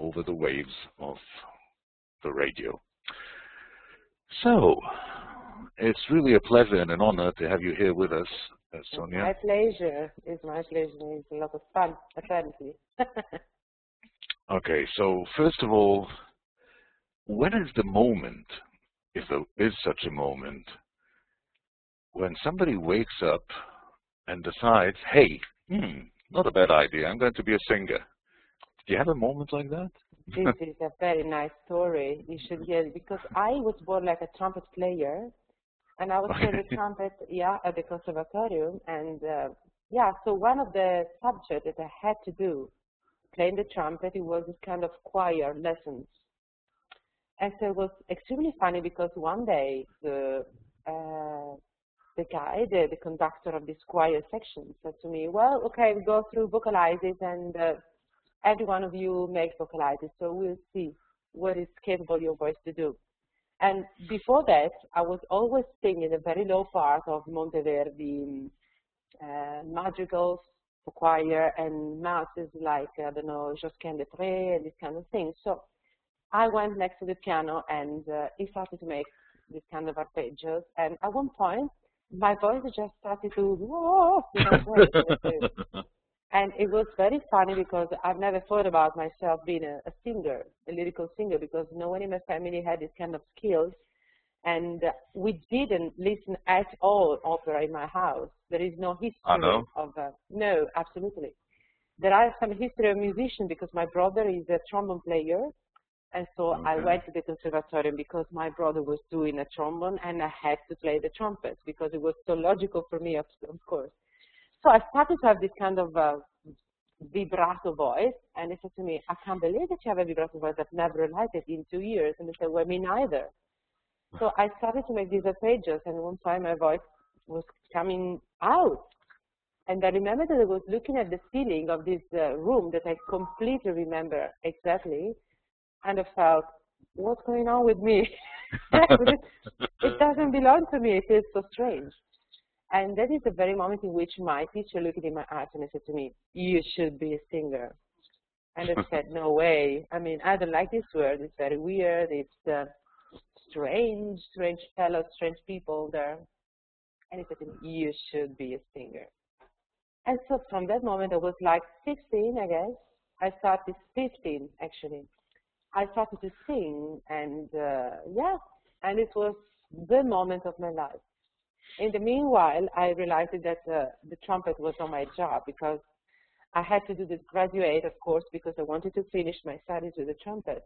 over the waves of the radio. So, it's really a pleasure and an honor to have you here with us, Sonia. My pleasure. It's my pleasure. It's a lot of fun, apparently. Okay, so first of all, when is the moment, if there is such a moment, when somebody wakes up and decides, hey, not a bad idea, I'm going to be a singer? Do you have a moment like that? This is a very nice story. You should hear it, because I was born like a trumpet player, and I was playing the trumpet, at the conservatorium, and so one of the subjects that I had to do, playing the trumpet, it was this kind of choir lessons. And so it was extremely funny, because one day the guy, the conductor of this choir section, said to me, well, okay, we go through vocalizes, and every one of you makes vocalizes, so we'll see what is capable your voice to do. And before that, I was always singing a very low part of Monteverdi madrigals for choir and masses like, I don't know, Josquin de Pré and this kind of thing. So I went next to the piano, and he started to make this kind of arpeggios. And at one point, my voice just started to, and it was very funny, because I've never thought about myself being a singer, a lyrical singer, because no one in my family had this kind of skills. And we didn't listen at all opera in my house. There is no history of no, absolutely. There are some history of musicians, because my brother is a trombone player, and so I went to the conservatorium because my brother was doing a trombone, and I had to play the trumpet because it was so logical for me, of course. So I started to have this kind of vibrato voice, and they said to me, I can't believe that you have a vibrato voice. I've never realized it in 2 years. And they said, well, me neither. So I started to make these arpeggios, and one time my voice was coming out. And I remember that I was looking at the ceiling of this room that I completely remember exactly, and I felt, what's going on with me? It doesn't belong to me. It feels so strange. And that is the very moment in which my teacher looked in my eyes and said to me, you should be a singer. And I said, no way. I mean, I don't like this word. It's very weird. It's strange fellows, strange people there. And he said to me, you should be a singer. And so from that moment, I was like 16, I guess. I started 15, actually. I started to sing, and and it was the moment of my life. In the meanwhile, I realized that the trumpet was not my job, because I had to do the graduate, of course, because I wanted to finish my studies with the trumpet.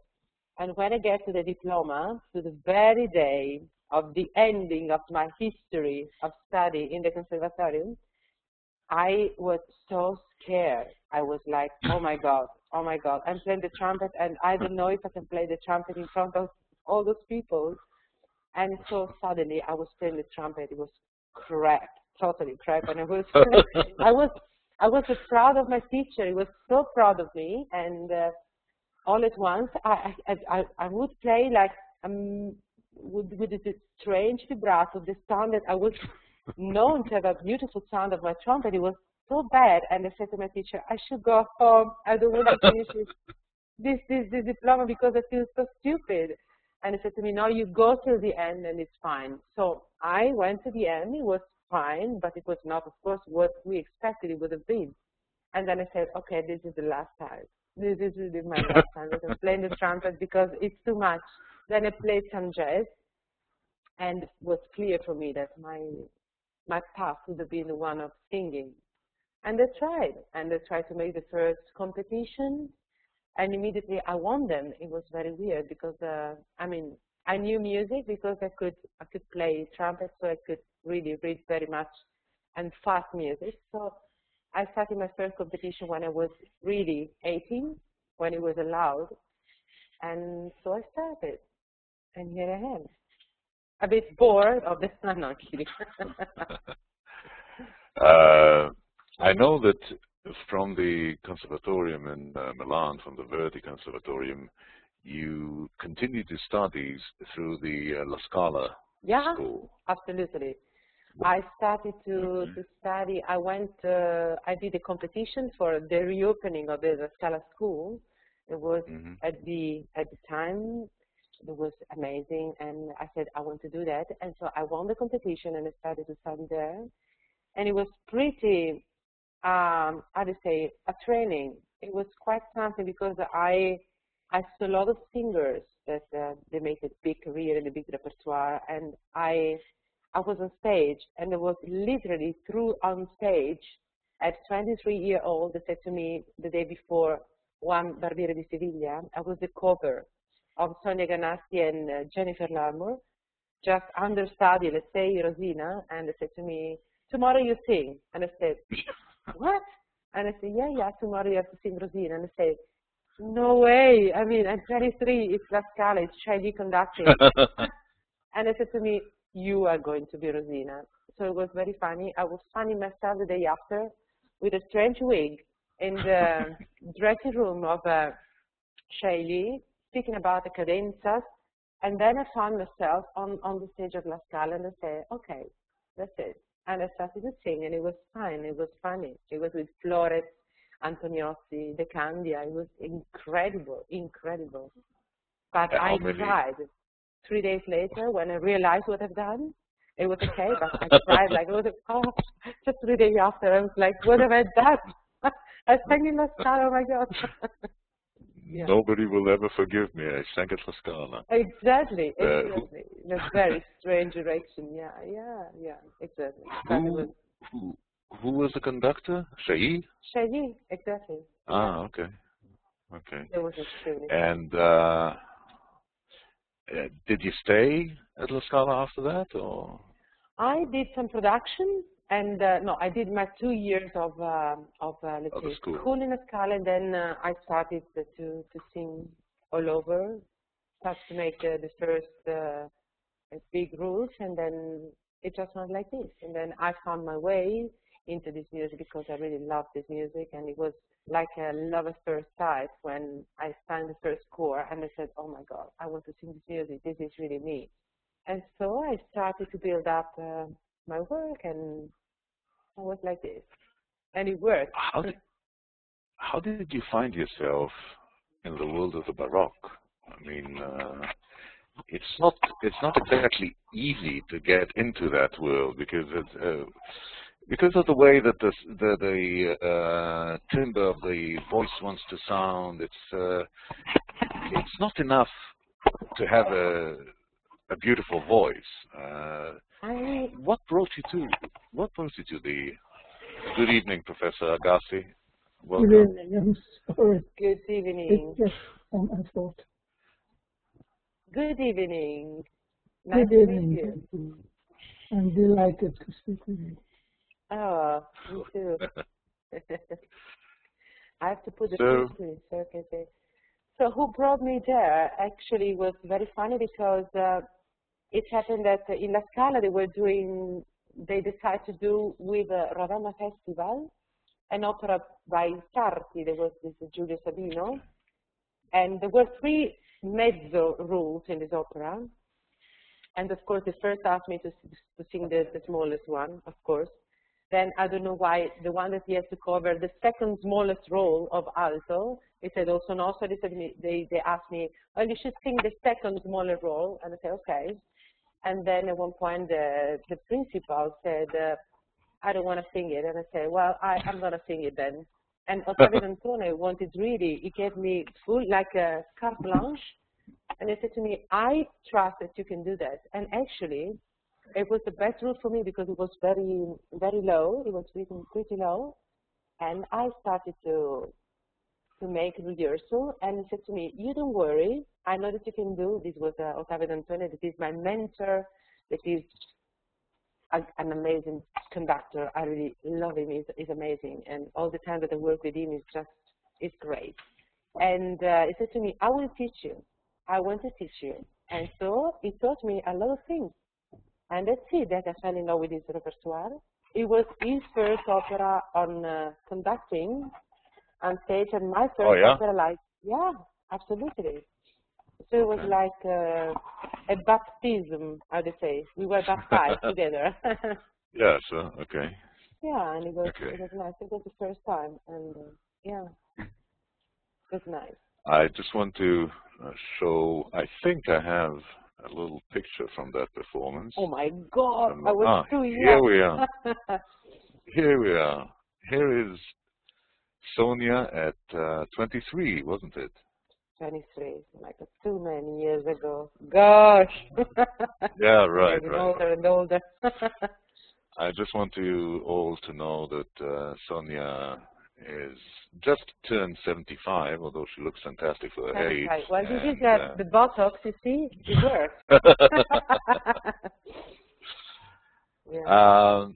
And when I get to the diploma, to the very day of the ending of my history of study in the conservatorium, I was so scared. I was like, oh my God, I'm playing the trumpet, and I don't know if I can play the trumpet in front of all those people. And so suddenly I was playing the trumpet. It was crap, totally crap. And I was, I was so proud of my teacher. He was so proud of me. And all at once, I would play like with this strange vibrato, the sound that I was known to have a beautiful sound of my trumpet. It was so bad. And I said to my teacher, I should go home. I don't want to finish this diploma because I feel so stupid. And he said to me, no, you go till the end and it's fine. So I went to the end. It was fine, but it was not, of course, what we expected it would have been. And then I said, okay, this is the last time. This is really my last time that I'm playing the trumpet because it's too much. Then I played some jazz, and it was clear for me that my path would have been the one of singing. And I tried to make the first competition. And immediately I won them. It was very weird because, I mean, I knew music because I could play trumpet, so I could really read very much and fast music. So I started my first competition when I was really 18, when it was allowed. And so I started. And here I am. A bit bored of this. No, I'm kidding. I know that from the conservatorium in Milan, from the Verdi Conservatorium, you continued your studies through the La Scala school. Yeah, absolutely. I started to study. I did a competition for the reopening of the Scala school, It was Mm-hmm. at the time, it was amazing, and I said I want to do that, and so I won the competition and I started to study there, and it was pretty, how to say, a training. It was quite something because I saw a lot of singers that they made a big career and a big repertoire, and I was on stage, and it was literally through on stage at 23-year old. They said to me the day before one Barbiere di Sevilla, I was the cover of Sonia Ganassi and Jennifer Larmore, just understudy, let's say, Rosina, and they said to me, tomorrow you sing. And I said, what? And I said, yeah, tomorrow you have to sing Rosina. And I said, no way. I mean, I'm 23, it's La Scala, it's Shady conducting. And I said to me, you are going to be Rosina. So it was very funny. I was fanning myself the day after with a strange wig in the dressing room of Shady, speaking about the cadenzas. And then I found myself on the stage of La Scala, and I said, okay, that's it. And I started to sing, and it was fine. It was funny. It was with Flores, Antoniozzi, De Candia. It was incredible, incredible. But I cried 3 days later when I realized what I've done. It was okay, but I cried like, just 3 days after. I was like, what have I done? I sang in La Scala, oh my God. Yeah. Nobody will ever forgive me. I sang at La Scala. Exactly. In a very strange direction. Yeah, exactly. Who was the conductor? Shai? Shai, exactly. Ah, okay. It was extremely. And did you stay at La Scala after that, or? I did some production, and no, I did my 2 years of let's say school in La Scala, and then I started to sing all over. Started to make the first big rules, and then it just went like this. And then I found my way into this music because I really loved this music, and it was like a love at first sight when I sang the first score, and I said, oh my God, I want to sing this music. This is really me. And so I started to build up my work, and I was like this, and it worked. How did you find yourself in the world of the baroque? I mean, it's not exactly easy to get into that world because of the way that the timbre of the voice wants to sound. It's not enough to have a beautiful voice. What brought you to the? Good evening, Professor Agassi. Welcome. Good evening. I'm sorry. Good evening. It's just my fault. Good evening. Good evening. I'm delighted to speak with you. Oh, me too. I have to put the screen so I can say. So who brought me there actually was very funny because it happened that in La Scala they decided to do with Ravenna Festival an opera by Sarti. There was this Giulio Sabino, and there were 3 mezzo rules in this opera. And of course, they first asked me to sing the smallest one, of course. Then I don't know why the one that he has to cover the second smallest role of alto. They said also no, so they asked me, well, you should sing the second smaller role, and I said okay. And then at one point the principal said, I don't want to sing it, and I said, well, I'm going to sing it then. And Ottavio Dantone wanted really, he gave me full like a carte blanche, and he said to me, I trust that you can do that. And actually, it was the best route for me because it was very, very low. It was written pretty low. And I started to make rehearsal. And he said to me, you don't worry. I know that you can do. This was Ottavio Dantone. That is my mentor. That is an amazing conductor. I really love him. He's amazing. And all the time that I work with him is great. And he said to me, I will teach you. I want to teach you. And so he taught me a lot of things. And that's it, that I fell in love with his repertoire. It was his first opera on conducting on stage, and my first opera, like, yeah, absolutely. So it was like a baptism, I would say. We were baptized together. Yes, okay. Yeah, and it was nice. It was the first time, and yeah, it was nice. I just want to show, I think I have a little picture from that performance. Oh my God, I was too young. Here we are. Here we are. Here is Sonia at 23, wasn't it? 23, like too many years ago. Gosh. Yeah, right, Getting right. older and older. I just want you all to know that Sonia is just turned 75, although she looks fantastic for her age. Well, this is the Botox, you see, it works. Yeah.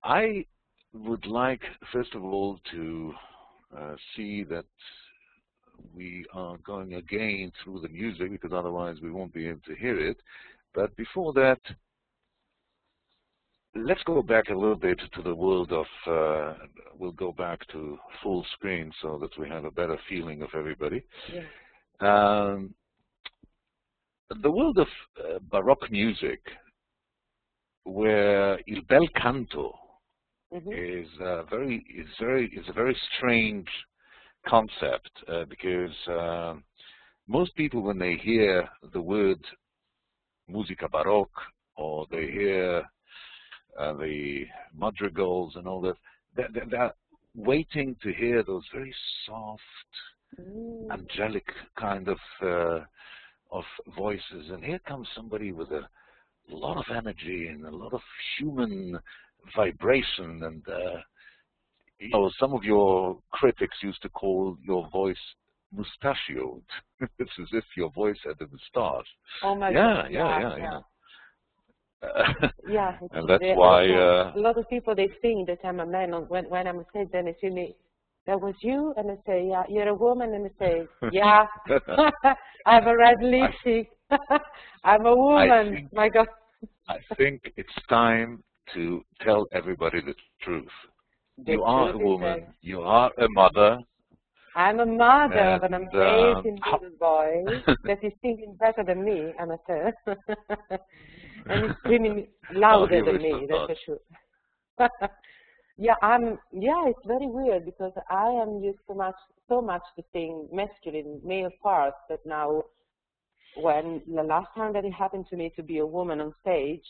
I would like, first of all, to see that we are going again through the music, because otherwise we won't be able to hear it. But before that, let's go back a little bit to the world of, we'll go back to full screen so that we have a better feeling of everybody. Yeah. The world of baroque music, where il bel canto is a very strange concept, because most people, when they hear the word musica baroque, or they hear the madrigals and all that, they're waiting to hear those very soft, angelic kind of voices. And here comes somebody with a lot of energy and a lot of human vibration. And you know, some of your critics used to call your voice mustachioed. It's as if your voice had a moustache. Oh my God. Yeah. Yeah, and that's why a lot of people, they think that I'm a man. When I'm on stage, then they see me, that was you, and I say, yeah, you're a woman, and I say, yeah, I have a red lipstick, I'm a woman. My God. I think it's time to tell everybody the truth. You are a woman. You are a mother. I'm a mother of an amazing little boy that is singing better than me, I must say. And he's screaming louder than me, that's for sure. Yeah, it's very weird, because I am used so much to sing masculine male parts, that now, when the last time that it happened to me to be a woman on stage,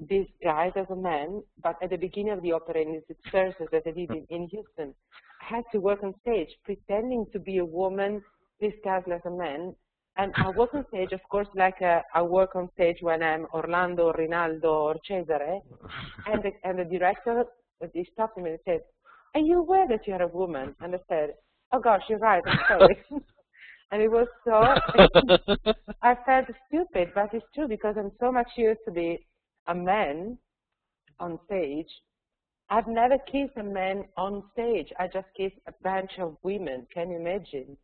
disguised as a man, but at the beginning of the opera in its verses that I did in Houston, I had to work on stage pretending to be a woman disguised as a man. And I work on stage, of course, like I work on stage when I'm Orlando, Rinaldo, or Cesare. And the director, he stopped me and said, "Are you aware that you're a woman?" And I said, "Oh gosh, you're right, I'm sorry." And it was so, I felt stupid, but it's true, because I'm so much used to be a man on stage. I've never kissed a man on stage. I just kissed a bunch of women. Can you imagine?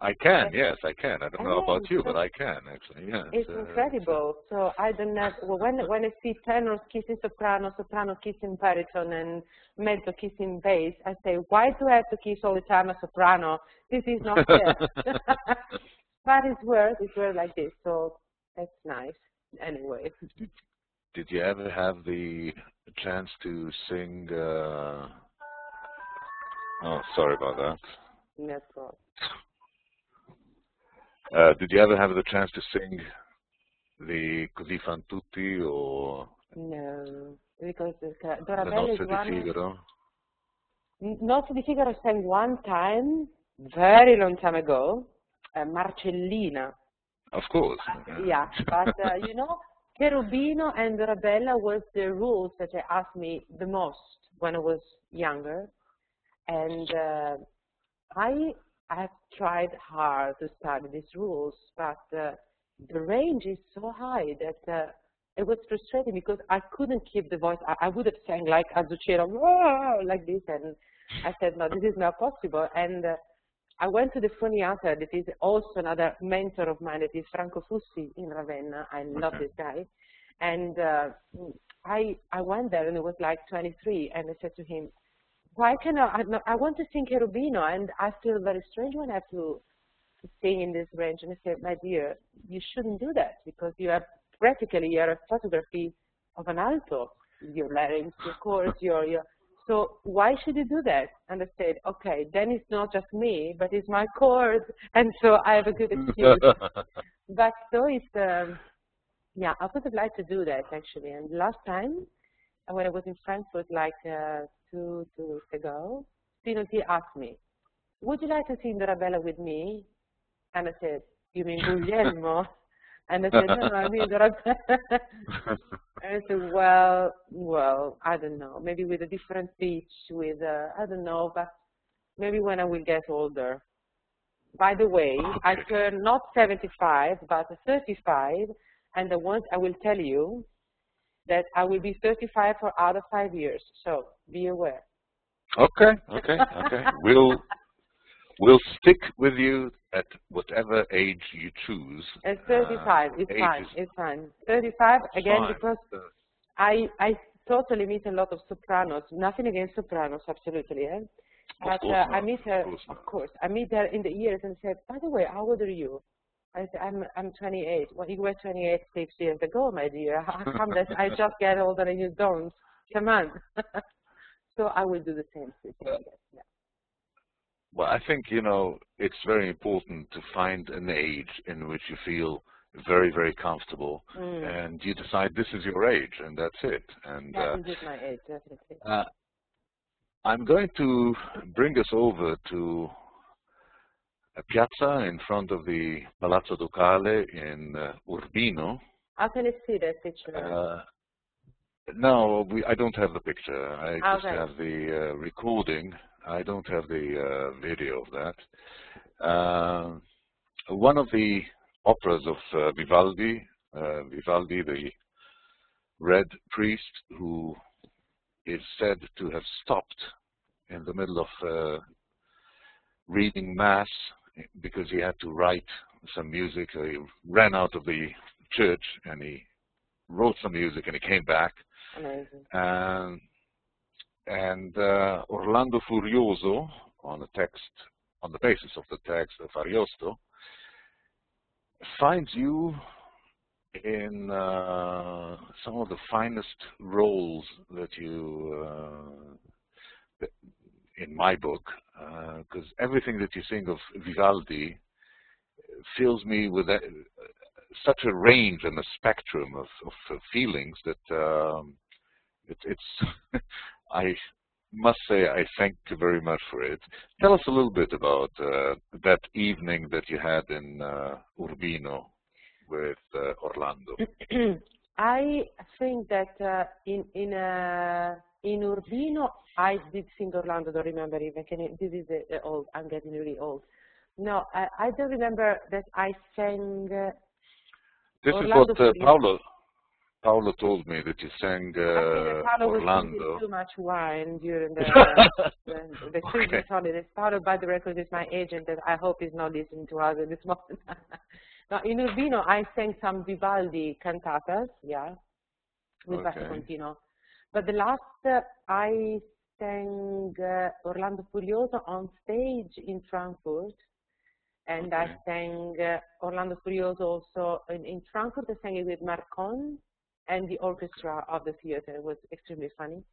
I can, yes, I can. I don't know about you, but I can, actually, yeah. It's incredible. So I don't know, when I see tenors kissing soprano, soprano kissing baritone, and mezzo kissing bass, I say, why do I have to kiss all the time a soprano? This is not fair. But it's weird like this, so that's nice. Anyway. Did you ever have the chance to sing, oh, sorry about that. No problem. Did you ever have the chance to sing the Così fan tutti, or no, because the Dorabella is Nozze di Figaro? Nozze di Figaro sang one time, very long time ago, Marcellina. Of course. Yeah, but you know, Cherubino and Dorabella was the rules that they asked me the most when I was younger, and I've tried hard to study these rules, but the range is so high that it was frustrating, because I couldn't keep the voice. I would have sang like Azucena, like this, and I said, no, this is not possible. And I went to the Foniata, that is also another mentor of mine, that is Franco Fussi in Ravenna. I love this guy. And I went there, and it was like 23, and I said to him, why can I want to sing Cherubino, and I feel very strange when I have to sing in this range. And I said, my dear, you shouldn't do that, because you are practically, you're a photography of an alto. Your larynx, your chords, So why should you do that? And I said, okay, then it's not just me, but it's my chord, and so I have a good excuse. But so it's, yeah, I would have liked to do that actually. And last time, when I was in Frankfurt, like 2 weeks ago, Spinozzi asked me, would you like to sing the Rabella with me? And I said, you mean Guglielmo? And I said, no, I mean the Rabella. And I said, well, I don't know, maybe with a different pitch, with, I don't know, but maybe when I will get older. By the way, I turn not 75, but 35, and I will tell you that I will be 35 for other 5 years, so be aware. Okay. We'll stick with you at whatever age you choose. At 35, it's fine. 35, again, fine. Because I totally meet a lot of sopranos. Nothing against sopranos, absolutely. But I meet her, of course. I meet her in the years and said, by the way, how old are you? I said, I'm 28. Well, you were 28 6 years ago, my dear. How come that I just get older and you don't? Come on. So I will do the same thing. Yeah. Well, I think, you know, it's very important to find an age in which you feel very, very comfortable, and you decide this is your age, and that's it. And that is my age, definitely. I'm going to bring us over to a piazza in front of the Palazzo Ducale in Urbino. How can I see that picture? No, I don't have the picture. I just have the recording. I don't have the video of that. One of the operas of Vivaldi, the Red Priest, who is said to have stopped in the middle of reading Mass because he had to write some music. He ran out of the church and he wrote some music and he came back. Amazing. And Orlando Furioso, on the basis of the text of Ariosto, finds you in some of the finest roles that you, in my book, because everything that you sing of Vivaldi fills me with such a range and a spectrum of feelings that it's I must say I thank you very much for it. Tell us a little bit about that evening that you had in Urbino with Orlando. I think that in Urbino I did sing Orlando. Don't remember even. This is old. I'm getting really old. No, I don't remember that I sang. This Orlando is what Paolo told me, that you sang Paolo Orlando. was drinking too much wine during the Christmas holidays. Paolo, by the record, is my agent, that I hope he's not listening to us at this moment. Now, in Urbino, I sang some Vivaldi cantatas, with basso continuo. But the last, I sang Orlando Furioso on stage in Frankfurt. And I sang Orlando Furioso also in Frankfurt. I sang it with Marcon and the orchestra of the theater. It was extremely funny.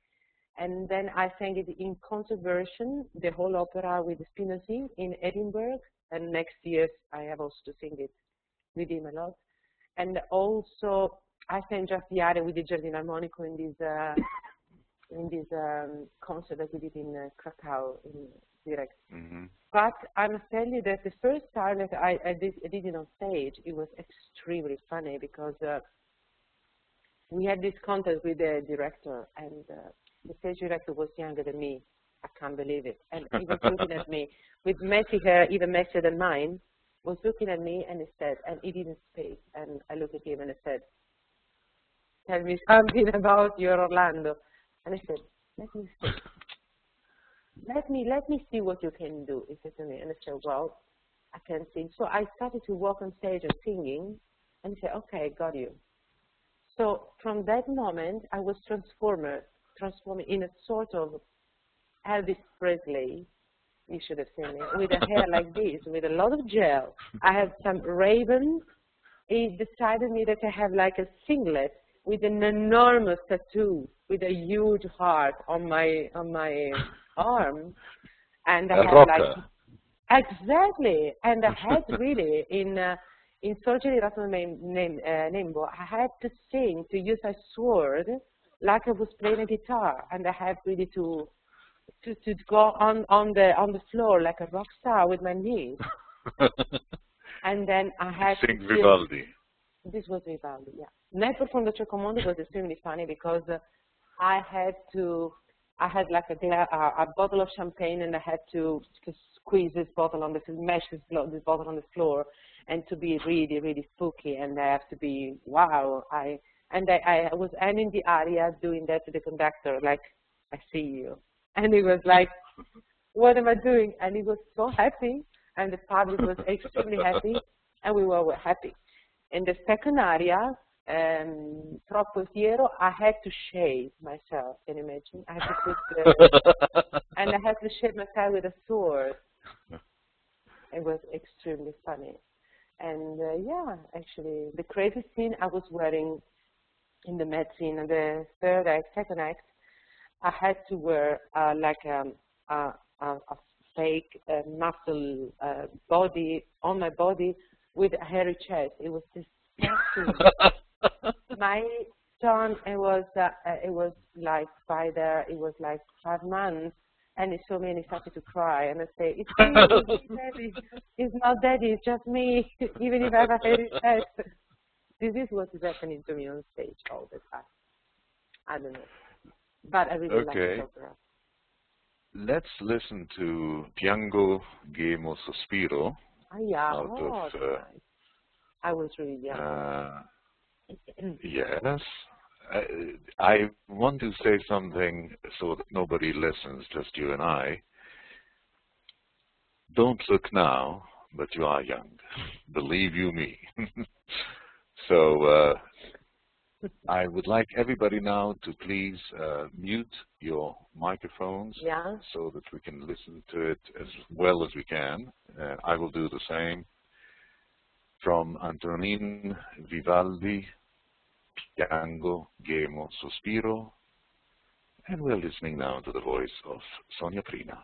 And then I sang it in concert version, the whole opera with Spinozzi in Edinburgh. And next year I have also to sing it with him a lot. And also I sang just the aria with the Giardino Armonico in this concert that we did in Krakow in direct. But I must tell you that the first time that I did it on stage, it was extremely funny because we had this contest with the director, and the stage director was younger than me. I can't believe it. And he was looking at me with messy hair, even messier than mine, was looking at me and he said, and he didn't speak. And I looked at him and I said, tell me something about your Orlando. And I said, let me see. Let me see what you can do, he said to me. And I said, well, I can sing. So I started to walk on stage and singing, and he said, okay, got you. So from that moment, I was transforming in a sort of Elvis Presley, you should have seen it, with a hair like this, with a lot of gel. I had some ravens. He decided me that I have like a singlet with an enormous tattoo with a huge heart on my arm, and I A had rocker. like exactly, and I had really in surgery Nembo, I had to sing, to use a sword like I was playing a guitar, and I had really to go on the floor like a rock star with my knees. And then I had Sing to Vivaldi. This was Vivaldi, yeah. Never from the Trecomondo was extremely funny because I had like a bottle of champagne, and I had to squeeze this bottle on the mash this bottle on the floor, and to be really, really spooky, and I have to be wow. I was ending the aria doing that to the conductor, like, I see you, and he was like, what am I doing? And he was so happy, and the public was extremely happy, and we were happy. In the second aria, Troppo Fiero, I had to shave myself. Can you imagine? I had to put and I had to shave myself with a sword. It was extremely funny. And yeah, actually, the crazy scene I was wearing in the med scene, and the second act, I had to wear like a fake muscle body on my body with a hairy chest. It was disgusting. My son, it was like by there, it was like 5 months, and he saw me and he started to cry. And I say, it's me, it's daddy. It's not daddy, it's just me, even if I have a hairy chest. This is what is happening to me on stage all the time. I don't know. But I really like opera. Let's listen to Piango, Gemo, Sospiro. Yeah, out of, nice. I was really young. Yes. I want to say something so that nobody listens, just you and I. Don't look now, but you are young. Believe you me. So I would like everybody now to please mute your microphones so that we can listen to it as well as we can. I will do the same. From Antonini, Vivaldi, Piango, Gemo, Sospiro, and we're listening now to the voice of Sonia Prina.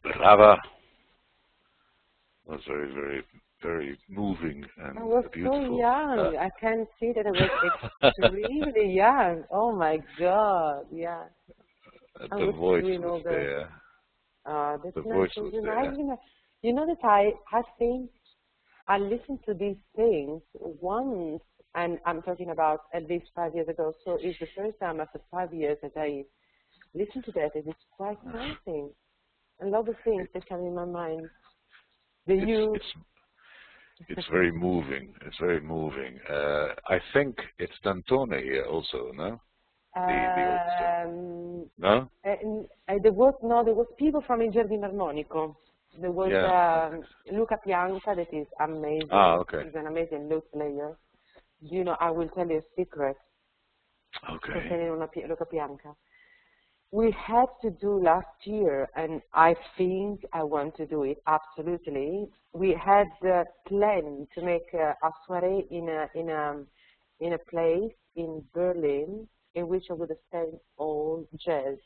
Brava. It was very, very, very moving and I was beautiful. so young. I can see that I was extremely young. Oh my God, yeah. The voice was there. That's The nice. voice was there. You know that I think I listened to these things once, and I'm talking about at least 5 years ago, so it's the first time after 5 years that I listened to that, and it's quite something. A lot of things that come in my mind. It's very moving. It's very moving. I think it's Dantone here also, no? No? There was people from Il Giardino Armonico. There was Luca Pianca, that is amazing. Ah, okay. He's an amazing lute player. You know, I will tell you a secret. Okay. Luca Pianca. We had to do last year, and I think I want to do it, absolutely. We had planned to make a soiree in a place in Berlin in which I would have sang all jazz.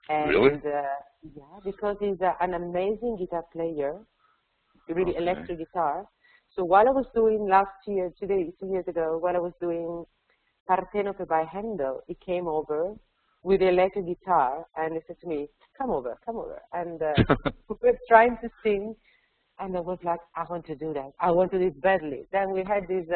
And, really? Yeah, because he's an amazing guitar player, really electric guitar. So while I was doing last year, 2 years ago, while I was doing Partenope by Handel, he came over with the electric guitar, and he said to me, come over. And we were trying to sing, and I was like, I want to do that. I want to do it badly. Then we had this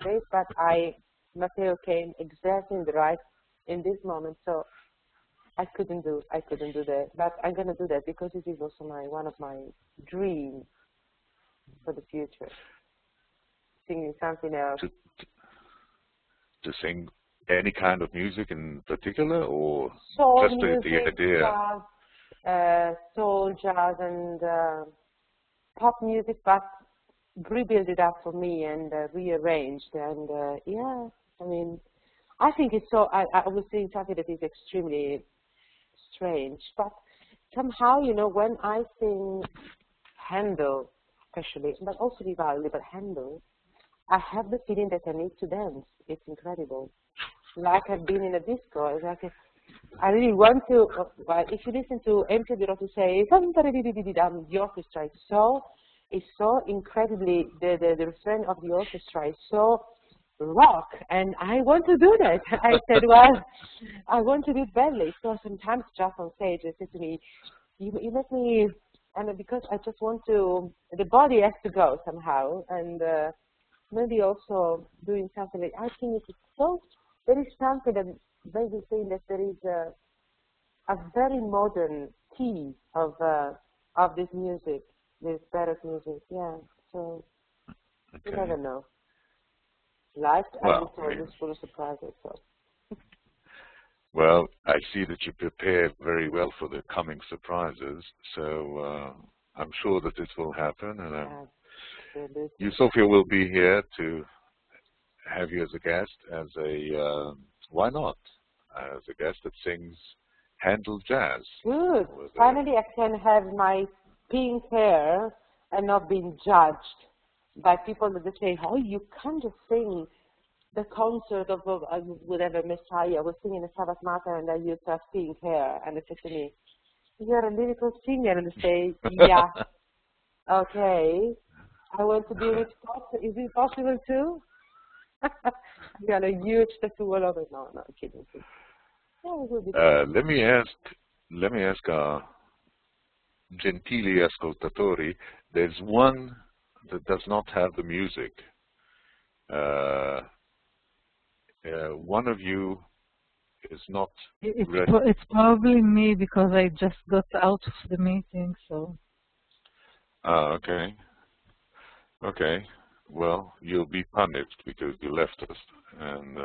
place, but Matteo came exactly in this moment, so I couldn't do that. But I'm gonna do that because it is also one of my dreams for the future. Singing something else. To sing any kind of music in particular, or soul just music, the idea? Jazz, soul, jazz, and pop music, but rebuild it up for me and rearranged. And yeah, I mean, I think it's so. I was saying something that is extremely strange, but somehow, you know, when I sing Handel, especially, but also Vivaldi, but Handel, I have the feeling that I need to dance. It's incredible. Like I've been in a disco. I really want to. Well, if you listen to Empio Di Rotto say, the orchestra is so incredibly, the refrain of the orchestra is so rock, and I want to do that. I said, well, I want to do it badly. So sometimes just on stage, they say to me, you let me, and because I just want to, the body has to go somehow, and maybe also doing something like, I think it's so, there is something that made me think that there is a very modern key of this music, this baroque music, yeah, so you never know. Life, well, as you is full of surprises, so. Well, I see that you prepared very well for the coming surprises, so I'm sure that this will happen, and U-Sophia will be here to have you as a guest, as a, why not, as a guest that sings Handel jazz. Good. Finally, I can have my pink hair and not being judged by people that say, oh, you can't just sing the concert of whatever Messiah. I was singing a Sabbath Matter and I used to have pink hair. And they said to me, you're a lyrical singer. And I say, yeah, okay. I want to be with God. Is it possible too? You got a huge tattoo all over. No, I'm kidding. Let me ask our gentili ascoltatori. There's one that does not have the music. One of you is not It's ready. it's probably me because I just got out of the meeting, so. Ah, okay. Okay. Well, you'll be punished because you left us. And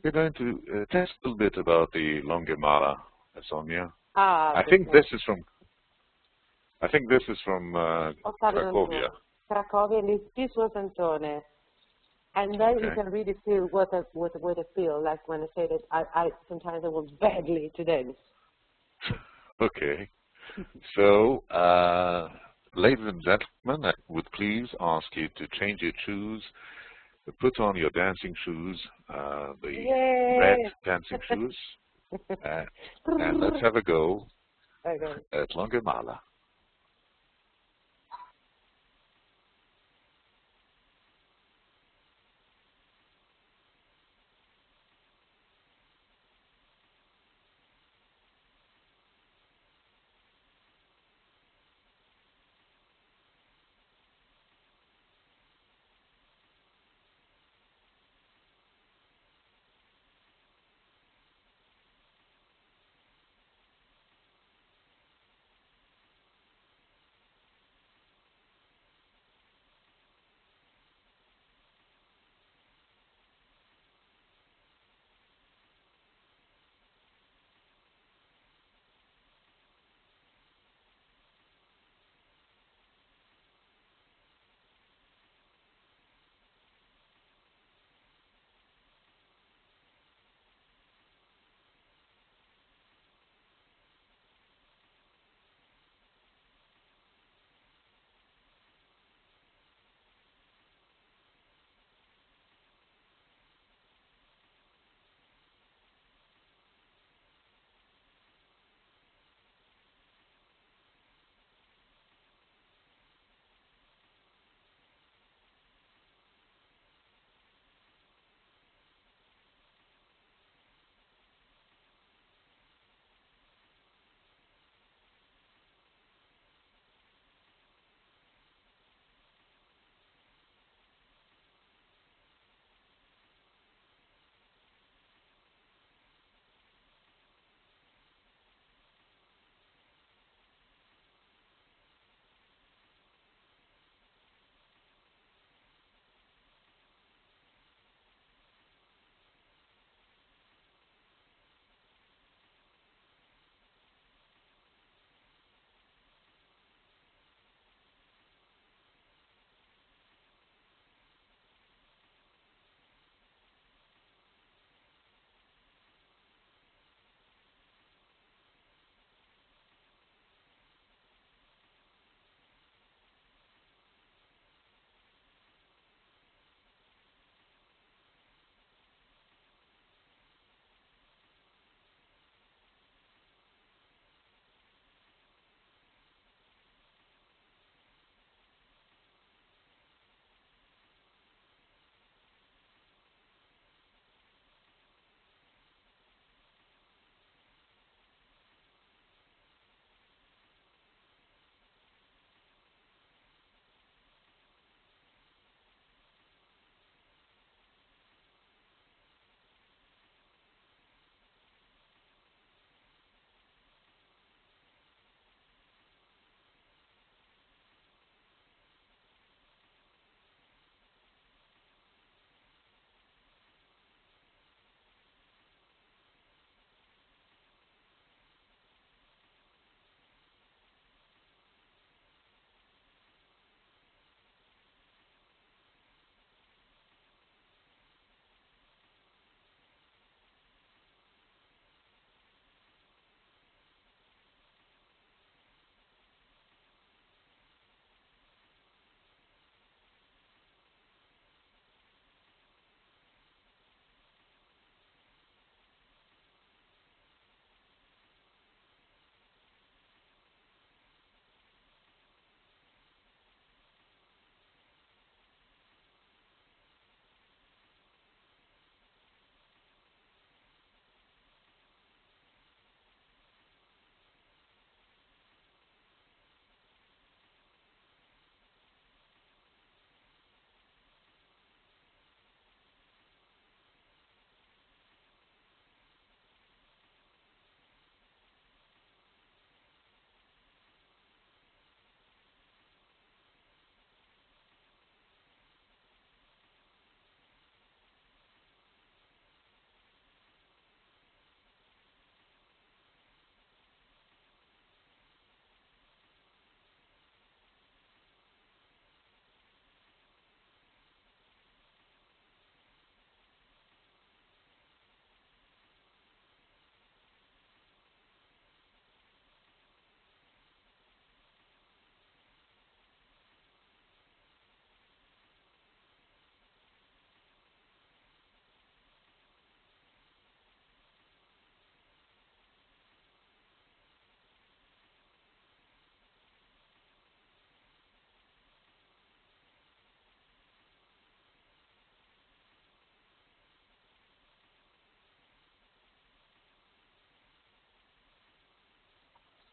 we're going to test a little bit about the Longemala, Sonia. I think this is from Cracovia. Cracovia, this was Antone. And then you can really feel what I feel like when I say that I sometimes I want badly to dance. Okay. So, ladies and gentlemen, I would please ask you to change your shoes, put on your dancing shoes, the red dancing shoes, and let's have a go at Longemala.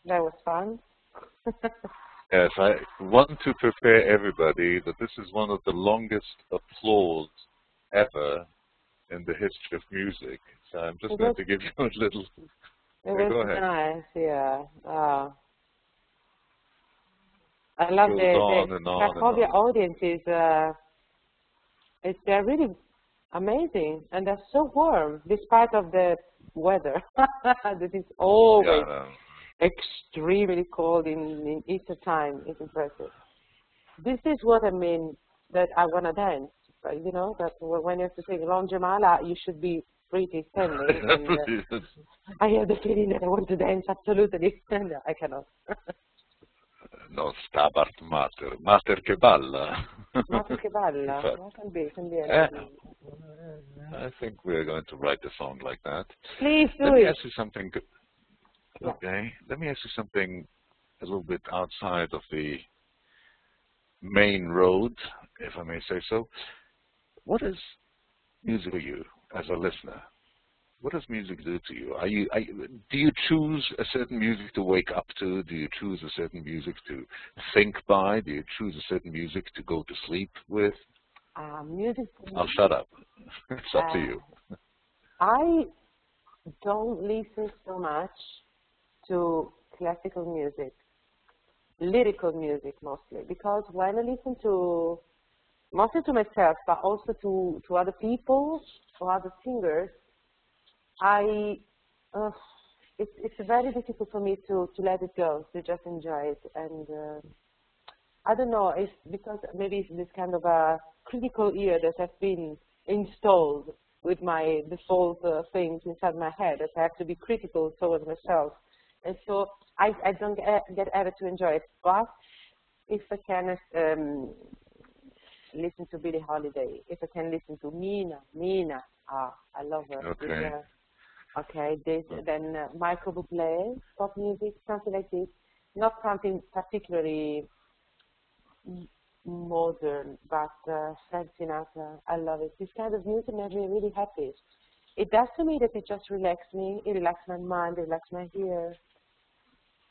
That was fun. Yes, I want to prepare everybody that this is one of the longest applause ever in the history of music. So I'm just going to give you a little... It go was ahead. nice, yeah. I love the Cracovia audiences. They're really amazing, and they're so warm, despite of the weather that is always extremely cold in Easter time. It's impressive. This is what I mean, that I want to dance. You know, that when you have to sing Rongemala, you should be pretty standing. And, I have the feeling that I want to dance absolutely, and I cannot. No, stabat mater. Mater che balla. Mater che balla. Can be. I think we're going to write a song like that. Please do Let me it. ask you something. Okay. Let me ask you something a little bit outside of the main road, if I may say so. What is music for you as a listener? What does music do to you? Do you choose a certain music to wake up to? Do you choose a certain music to think by? Do you choose a certain music to go to sleep with? Music. I'll shut up. It's up to you. I don't listen so much to classical music, lyrical music mostly, because when I listen to, mostly to myself, but also to other people or other singers, it's very difficult for me to let it go, to just enjoy it. And I don't know, it's because maybe it's this kind of a critical ear that has been installed with my default things inside my head, that I have to be critical towards myself. And so I don't get ever to enjoy it. But if I can listen to Billie Holiday, if I can listen to Mina, I love her. Okay. Then Michael Bublé, pop music, something like this. Not something particularly modern, but Frank Sinatra, I love it. This kind of music makes me really happy. It does to me that it just relaxes me, it relaxes my mind, it relaxes my ear,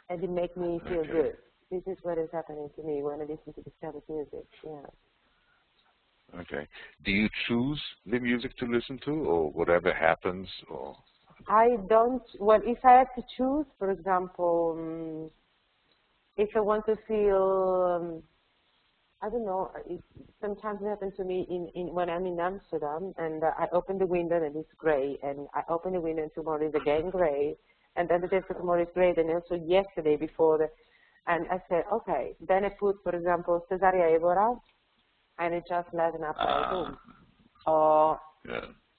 and it makes me feel good. This is what is happening to me when I listen to this kind of music, yeah. Okay. Do you choose the music to listen to, or whatever happens, or? I don't, well, if I have to choose, for example, if I want to feel, I don't know, sometimes it happens to me when I'm in Amsterdam, and I open the window and it's gray, and I open the window and tomorrow is again gray, and then the day after tomorrow is gray, and also yesterday before, and I say, okay, then I put, for example, Cesaria Evora, and it just lighten up my room. Or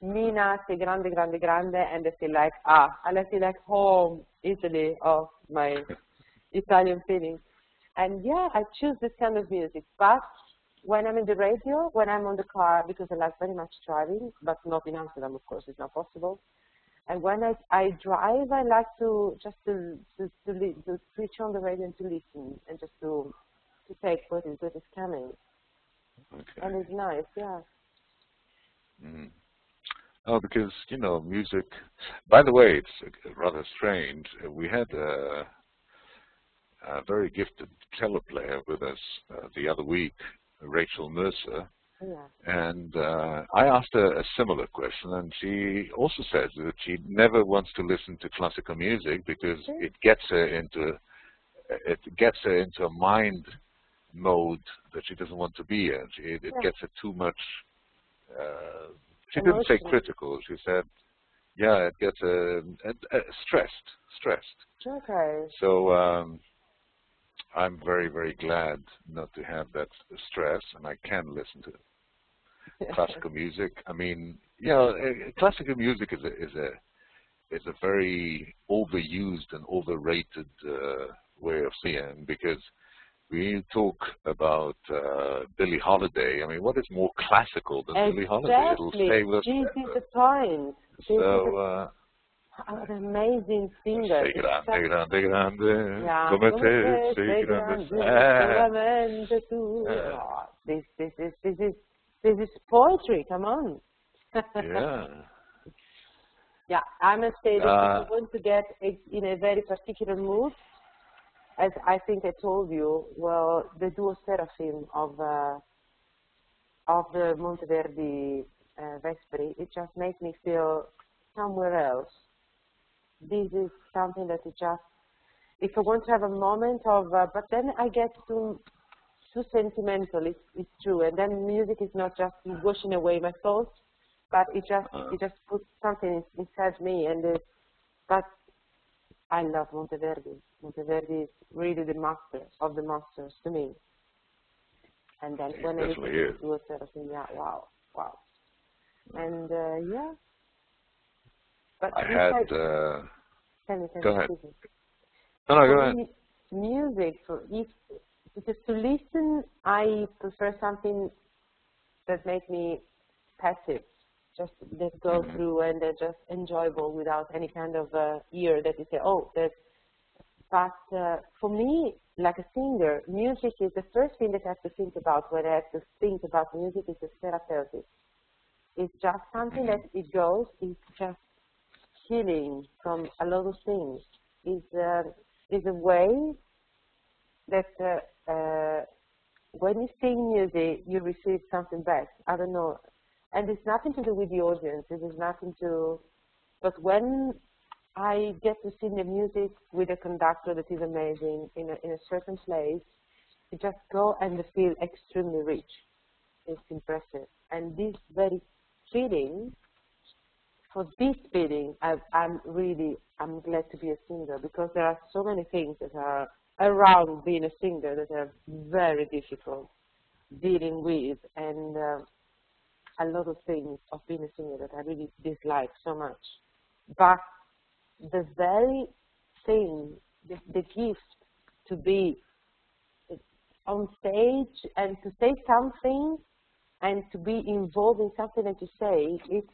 Mina, say grande, grande, grande, and I feel like, I feel like home, Italy, of my Italian feeling. And yeah, I choose this kind of music. But when I'm in the radio, when I'm on the car, because I like very much driving, but not in Amsterdam, of course, it's not possible. And when I drive, I like to just to switch on the radio and to listen, and just to take what is coming. Okay. And it's nice, yeah. Mm. Oh, because, you know, music, by the way, it's rather strange. We had a very gifted cello player with us the other week, Rachel Mercer, and I asked her a similar question, and she also says that she never wants to listen to classical music because it gets her into a mind mode that she doesn't want to be in. It gets her too much. She didn't say critical. She said, yeah, it gets stressed. Okay. So I'm very, very glad not to have that stress, and I can listen to classical music. I mean, yeah, classical music is a very overused and overrated way of seeing, because when you talk about Billie Holiday, I mean, what is more classical than Billie Holiday? It'll stay with us forever. This is the point. So, an amazing singer. Sei grande, grande, grande, come te, sei grande, solamente tu. This is poetry. Come on. Yeah. Yeah, I must say that if you want to get in a very particular mood, as I think I told you, well, the duo seraphim of the Monteverdi Vesperi, it just makes me feel somewhere else. This is something that it just, if I want to have a moment of, but then I get too sentimental, it's true, and then music is not just washing away my thoughts, but it just puts something inside me, and but I love Monteverdi. Monteverdi is really the master of the masters to me. And then when I listen to duo seraphim, yeah, wow. And yeah. But I had. Go ahead. No, go ahead. Music, because to listen, I prefer something that makes me passive, just that go through and they're just enjoyable without any kind of ear that you say, oh, that's. But for me, like a singer, music is the first thing that I have to think about when I have to think about music. Is a therapeutic. It's just something that it's just healing from a lot of things. Is a way that when you sing music, you receive something back. I don't know. And it's nothing to do with the audience. It is nothing to, but when I get to sing the music with a conductor that is amazing in a certain place, you just go and feel extremely rich. It's impressive. And this very feeling, for this feeling, I'm glad to be a singer, because there are so many things that are around being a singer that are very difficult dealing with, and a lot of things of being a singer that I really dislike so much. But the very thing, the gift to be on stage and to say something and to be involved in something that you say, it's,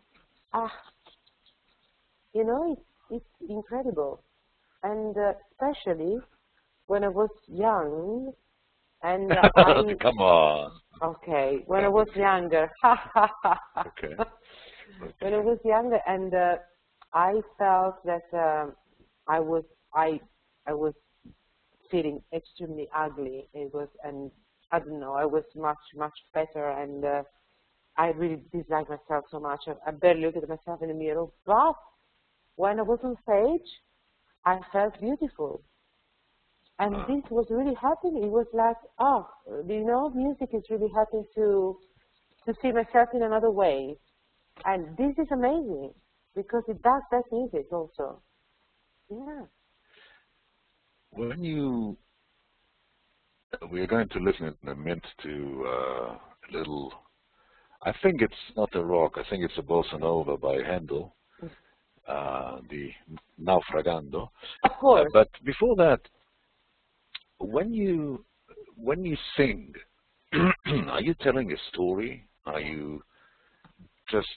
you know, it's incredible. And especially when I was young, and come on. Okay, when I was younger, okay. When I was younger, and I felt that I was feeling extremely ugly. It was, and I don't know, I was much better, and I really disliked myself so much. I barely looked at myself in the mirror. But when I was on stage, I felt beautiful. And this was really happening. It was like, oh, you know, music is really helping to see myself in another way. And this is amazing, because it does that music also. Yeah. When we're going to listen in a minute to a little, I think it's not a rock, I think it's a bossa nova by Handel, the Naufragando. Of course. But before that, when you sing, are you telling a story? Are you just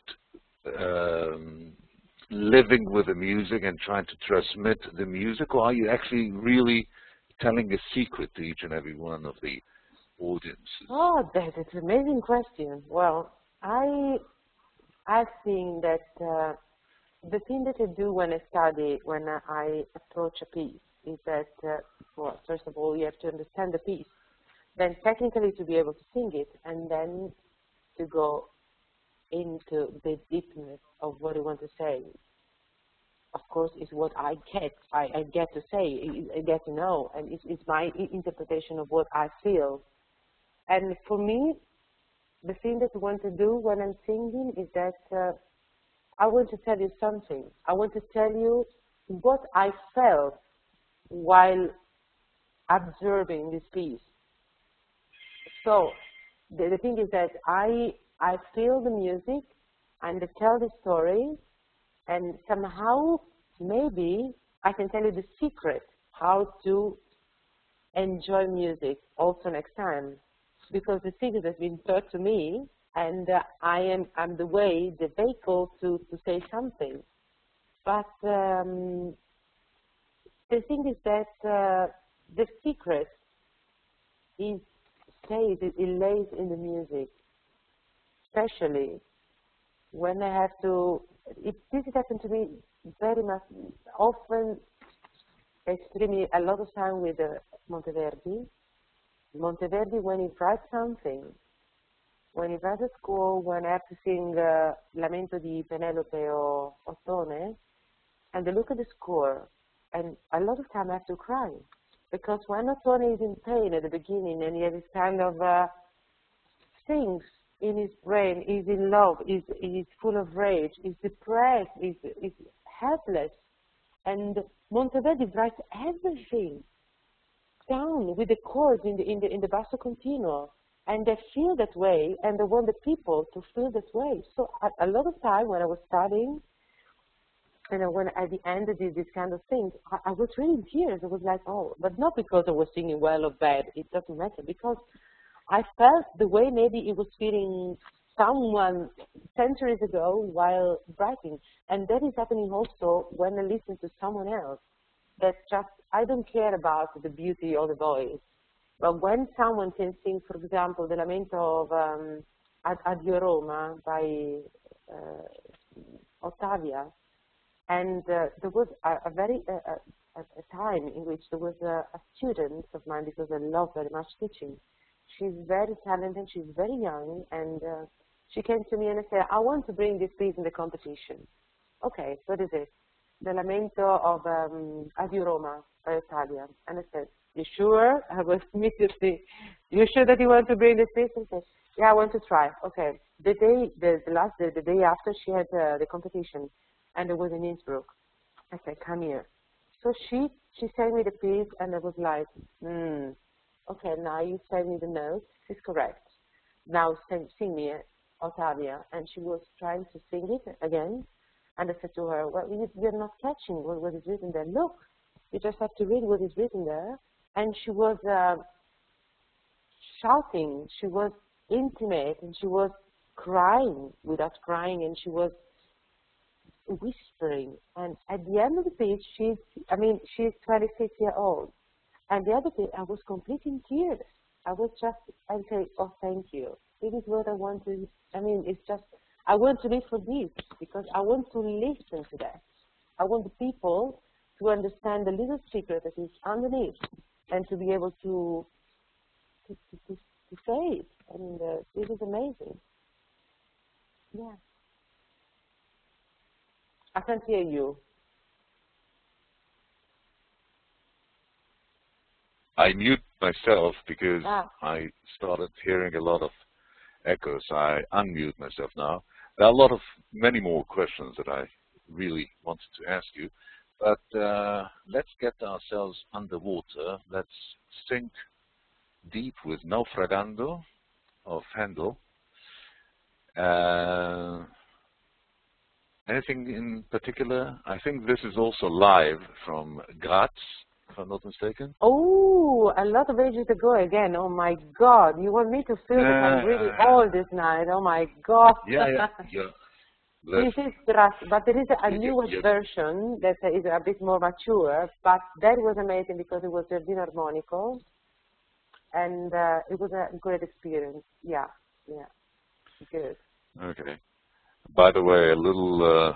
living with the music and trying to transmit the music, or are you actually really telling a secret to each and every one of the audiences? Oh, that's an amazing question. Well, I think that the thing that I do when I study, when I approach a piece, is that, well, first of all, you have to understand the piece, then technically to be able to sing it, and then to go into the deepness of what I want to say. Of course, it's what I get to say, I get to know, and it's my interpretation of what I feel. And for me, the thing that I want to do when I'm singing is that I want to tell you something. I want to tell you what I felt while observing this piece. So the thing is that I feel the music and I tell the story, and somehow maybe I can tell you the secret how to enjoy music also next time, because the secret has been taught to me, and I'm the way, the vehicle to say something. But the thing is that the secret is it lays in the music, especially when I have to. This has happened to me very much often. extremely, a lot of time with Monteverdi. Monteverdi, when he writes something, when he writes a score, when I have to sing Lamento di Penelope or Ottone, and I look at the score, and a lot of time I have to cry. Because when Ottone is in pain at the beginning, and he has this kind of things in his brain, he's in love, he's full of rage, he's depressed, he's helpless. And Monteverdi writes everything down with the chords in the basso continuo, and they feel that way, and they want the people to feel that way. So a lot of time when I was studying, and when at the end I did this kind of thing, I was really in tears. I was like, oh, but not because I was singing well or bad. It doesn't matter, because I felt the way maybe it was feeling someone centuries ago while writing. And that is happening also when I listen to someone else. That just, I don't care about the beauty of the voice. But when someone can sing, for example, the Lamento of Addio Roma by Ottavia, and there was a time in which there was a student of mine, because I love very much teaching. She's very talented, she's very young, and she came to me and I said, I want to bring this piece in the competition. Okay, what is it? The Lamento of Addio Roma by Ottavia. And I said, you sure? I was immediately, you sure that you want to bring this piece? And said, yeah, I want to try. Okay. The day after she had the competition, and it was in Innsbruck. I said, come here. So she sent me the piece, and I was like, okay, now you send me the notes. It's correct. Now sing me Ottavia. And she was trying to sing it again. And I said to her, well, you're not catching what is written there. Look, you just have to read what is written there. And she was shouting. She was intimate, and she was crying without crying, and she was whispering. And at the end of the piece, she's 26 years old. And the other piece, I was completely in tears. I say, oh, thank you. This is what I want to, it's just, I want to live for this, because I want to listen to that. I want the people to understand the little secret that is underneath, and to be able to say it. This is amazing. Yeah. I can't hear you. I mute myself because I started hearing a lot of echoes. I unmute myself now. There are many more questions that I really wanted to ask you, but let's get ourselves underwater. Let's sink deep with Naufragando of Handel. Anything in particular? I think this is also live from Graz, if I'm not mistaken. Oh, a lot of ages ago again. Oh my God, you want me to feel that I'm really old this night? Oh my God. Yeah. This is but there is a newer version that is a bit more mature, but that was amazing because it was Giardino Armonico, and it was a great experience. Yeah, good. Okay. By the way, a little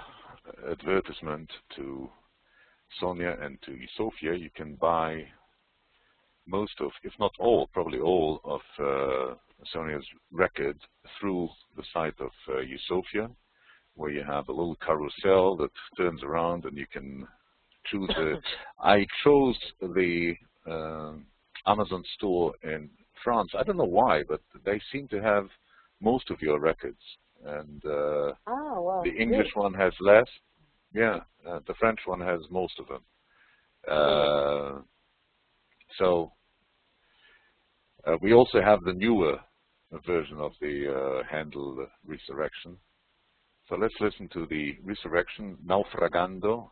advertisement to Sonia and to U-Sophia. You can buy most of, if not all, probably all of Sonia's records through the site of U-Sophia, where you have a little carousel that turns around and you can choose I chose the Amazon store in France. I don't know why, but they seem to have most of your records. And wow. The English one has less. Yeah, the French one has most of them. So we also have the newer version of the Handel Resurrection. So let's listen to the Resurrection, Naufragando.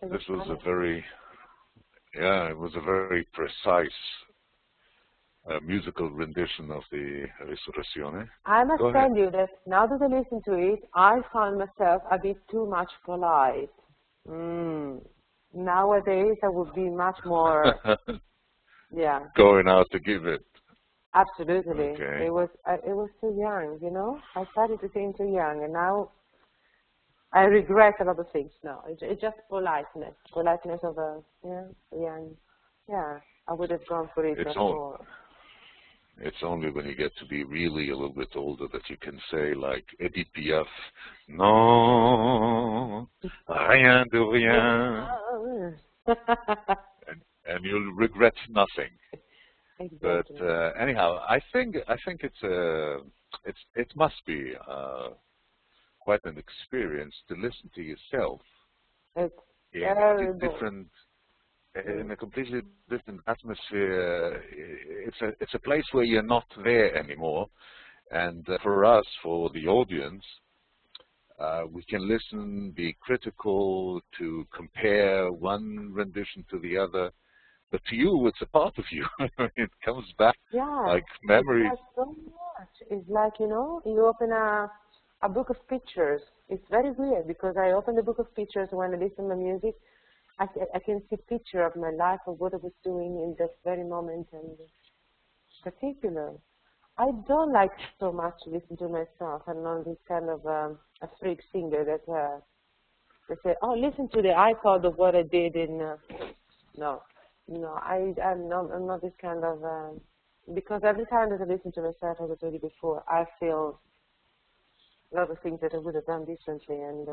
This was a very, yeah, it was a very precise musical rendition of the Risurrezione. I must tell you that now that I listen to it, I found myself a bit too much polite. Nowadays, I would be much more, yeah. Going out to give it. Absolutely. Okay. It was too young, you know. I started to think too young, and now I regret a lot of things now. It's just politeness of a young. Yeah, I would have gone for it before. It's only when you get to be really a little bit older that you can say, like Edith Piaf, non, rien de rien, and you'll regret nothing. Exactly. But anyhow, I think it must be quite an experience to listen to yourself in a completely different atmosphere. It's a place where you're not there anymore, and for us, for the audience, we can listen, be critical, to compare one rendition to the other. But to you, it's a part of you. It comes back like memories. It's like so much. It's like, you know, you open a book of pictures. It's very weird because I open the book of pictures when I listen to music. I can see a picture of my life, of what I was doing in that very moment, and particular. I don't like so much to listen to myself. I'm not this kind of a freak singer that they say, oh, listen to the iPod of what I did in. No, I'm not this kind of. Because every time that I listen to myself, as I told you before, I feel a lot of things that I would have done differently, and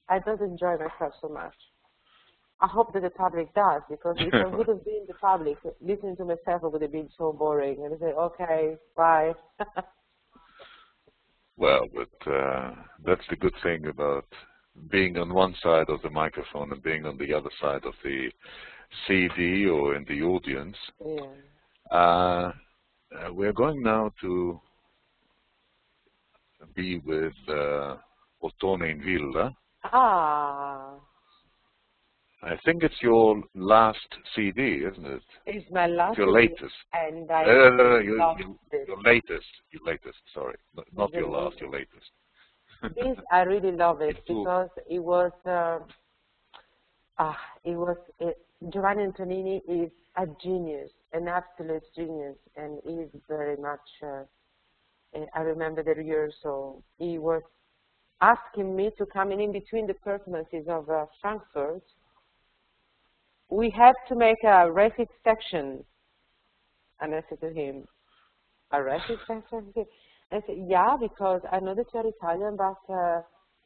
I don't enjoy myself so much. I hope that the public does, because if I would have been the public, listening to myself, it would have been so boring. And I say, okay, bye. Well, but that's the good thing about being on one side of the microphone and being on the other side of the CD or in the audience. Yeah. We're going now to be with Ottone in Villa. Ah. I think it's your last CD, isn't it? It's my last. Your latest. And I your latest. Sorry, not your last. Your latest. This I really love it because it was. Giovanni Antonini is a genius, an absolute genius, and he's very much. I remember the rehearsal. He was asking me to come in between the performances of Frankfurt. We have to make a recit section. And I said to him, a recit section? I said, yeah, because I know that you're Italian, but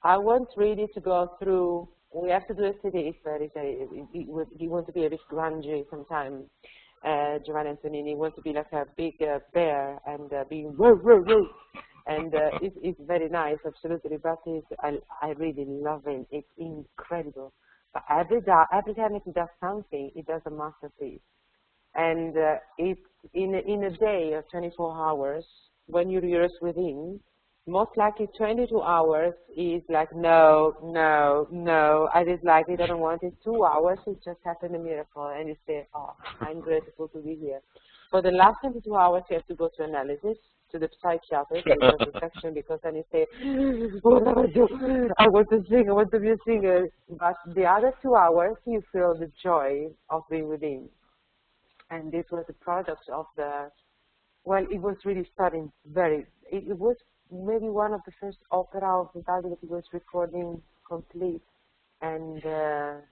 I want really to go through, we have to do a CD. He wants to be a bit grungy sometimes. Giovanni Antonini wants to be like a big bear and being whoa, whoa, whoa. And it's very nice, absolutely, but I really love him. It's incredible. But every time he does something, he does a masterpiece. And it's in a day of 24 hours, when you rehearse with him, most likely 22 hours is like, no, I dislike it, I don't want it. 2 hours, it just happened a miracle. And you say, oh, I'm grateful to be here. For the last 22 hours, you have to go to analysis, to the psychiatrist, to the section, because then you say, what do I do? I want to sing, I want to be a singer. But the other 2 hours, you feel the joy of being with him. And this was a product of well, it was really starting it was maybe one of the first opera of Vivaldi that he was recording complete. And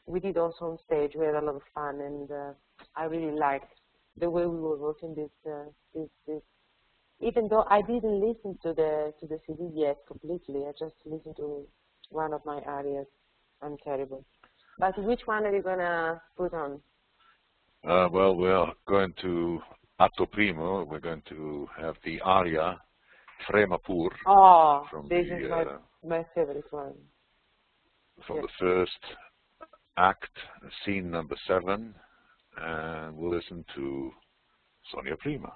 we did also on stage, we had a lot of fun, and I really liked the way we were working this. Even though I didn't listen to the CD yet completely, I just listened to one of my arias. I'm terrible. But which one are you gonna put on? Well, we're going to Atto Primo. We're going to have the aria Trema Pur. Oh, from this is my favorite one. From the first act, scene number 7, and we'll listen to Sonia Prina.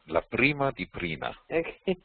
La prima di Prina. Okay.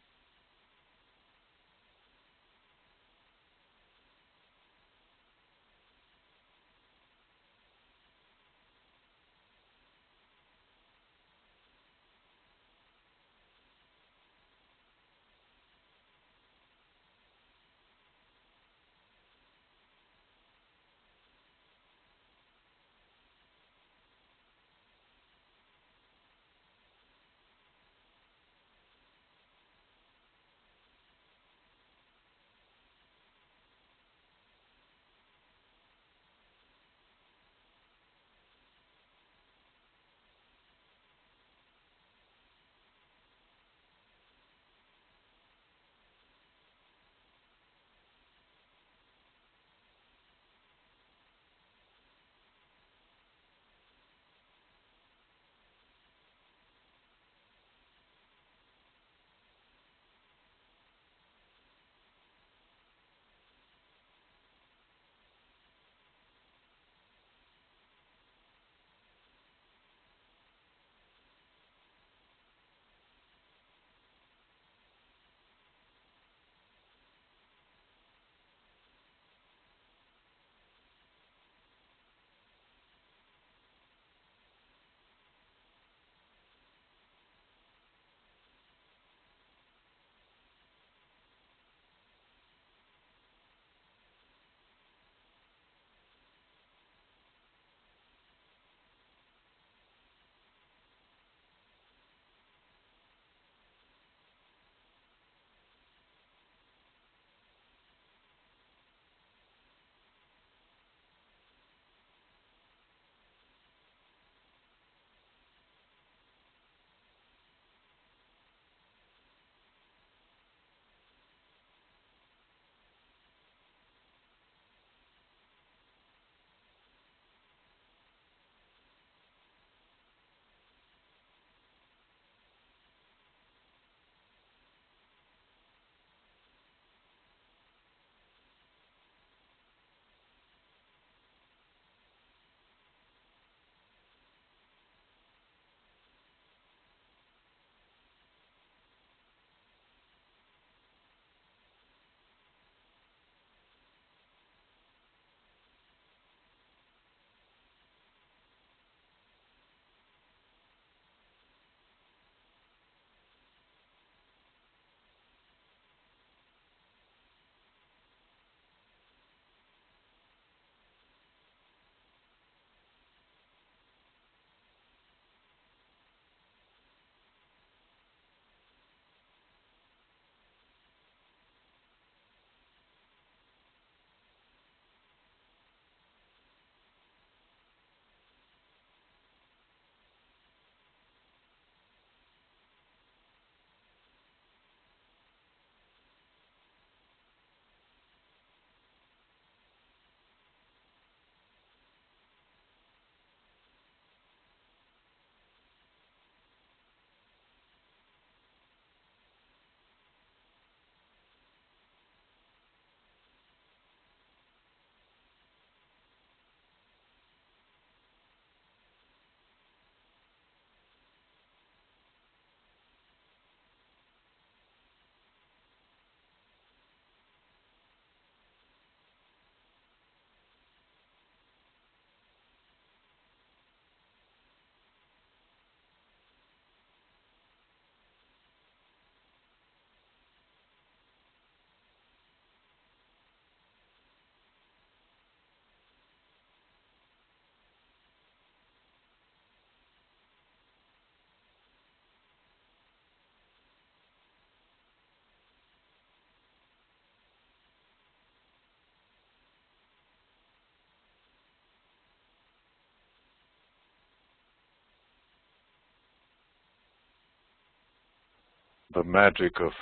the magic of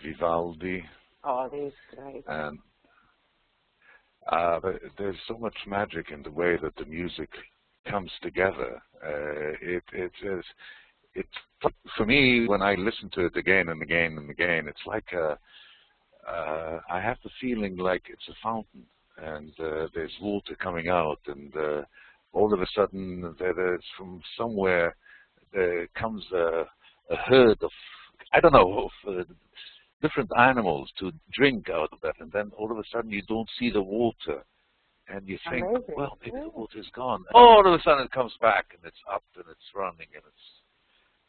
Vivaldi, Oh, this is great. and there's so much magic in the way that the music comes together. It's for me, when I listen to it again and again and again, it's like I have the feeling like it's a fountain, and there's water coming out, and all of a sudden there's from somewhere there comes a herd of, I don't know, of different animals to drink out of that, and then all of a sudden you don't see the water, and you think, Amazing. well, maybe the water is gone. All of a sudden it comes back, and it's up, and it's running, and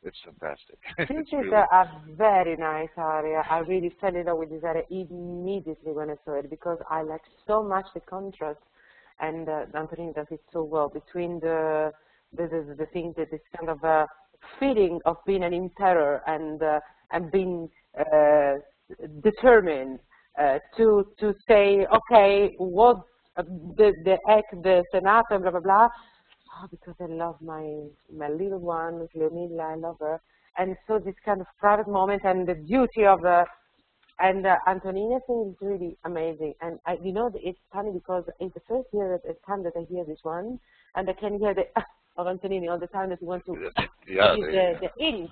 it's fantastic. This is a very nice area. I really fell in love with this area immediately when I saw it, because I like so much the contrast, and Antonini does it so well between the thing that this kind of a feeling of being an emperor and being determined to say, okay, what the sonata, blah blah blah. Oh, because I love my little one, Leonilla, I love her, and so this kind of private moment and the beauty of and Antonini, I think, is really amazing. And you know, it's funny because it's the first time that I hear this one, and I can hear the of Antonini all the time that he wants to the inch.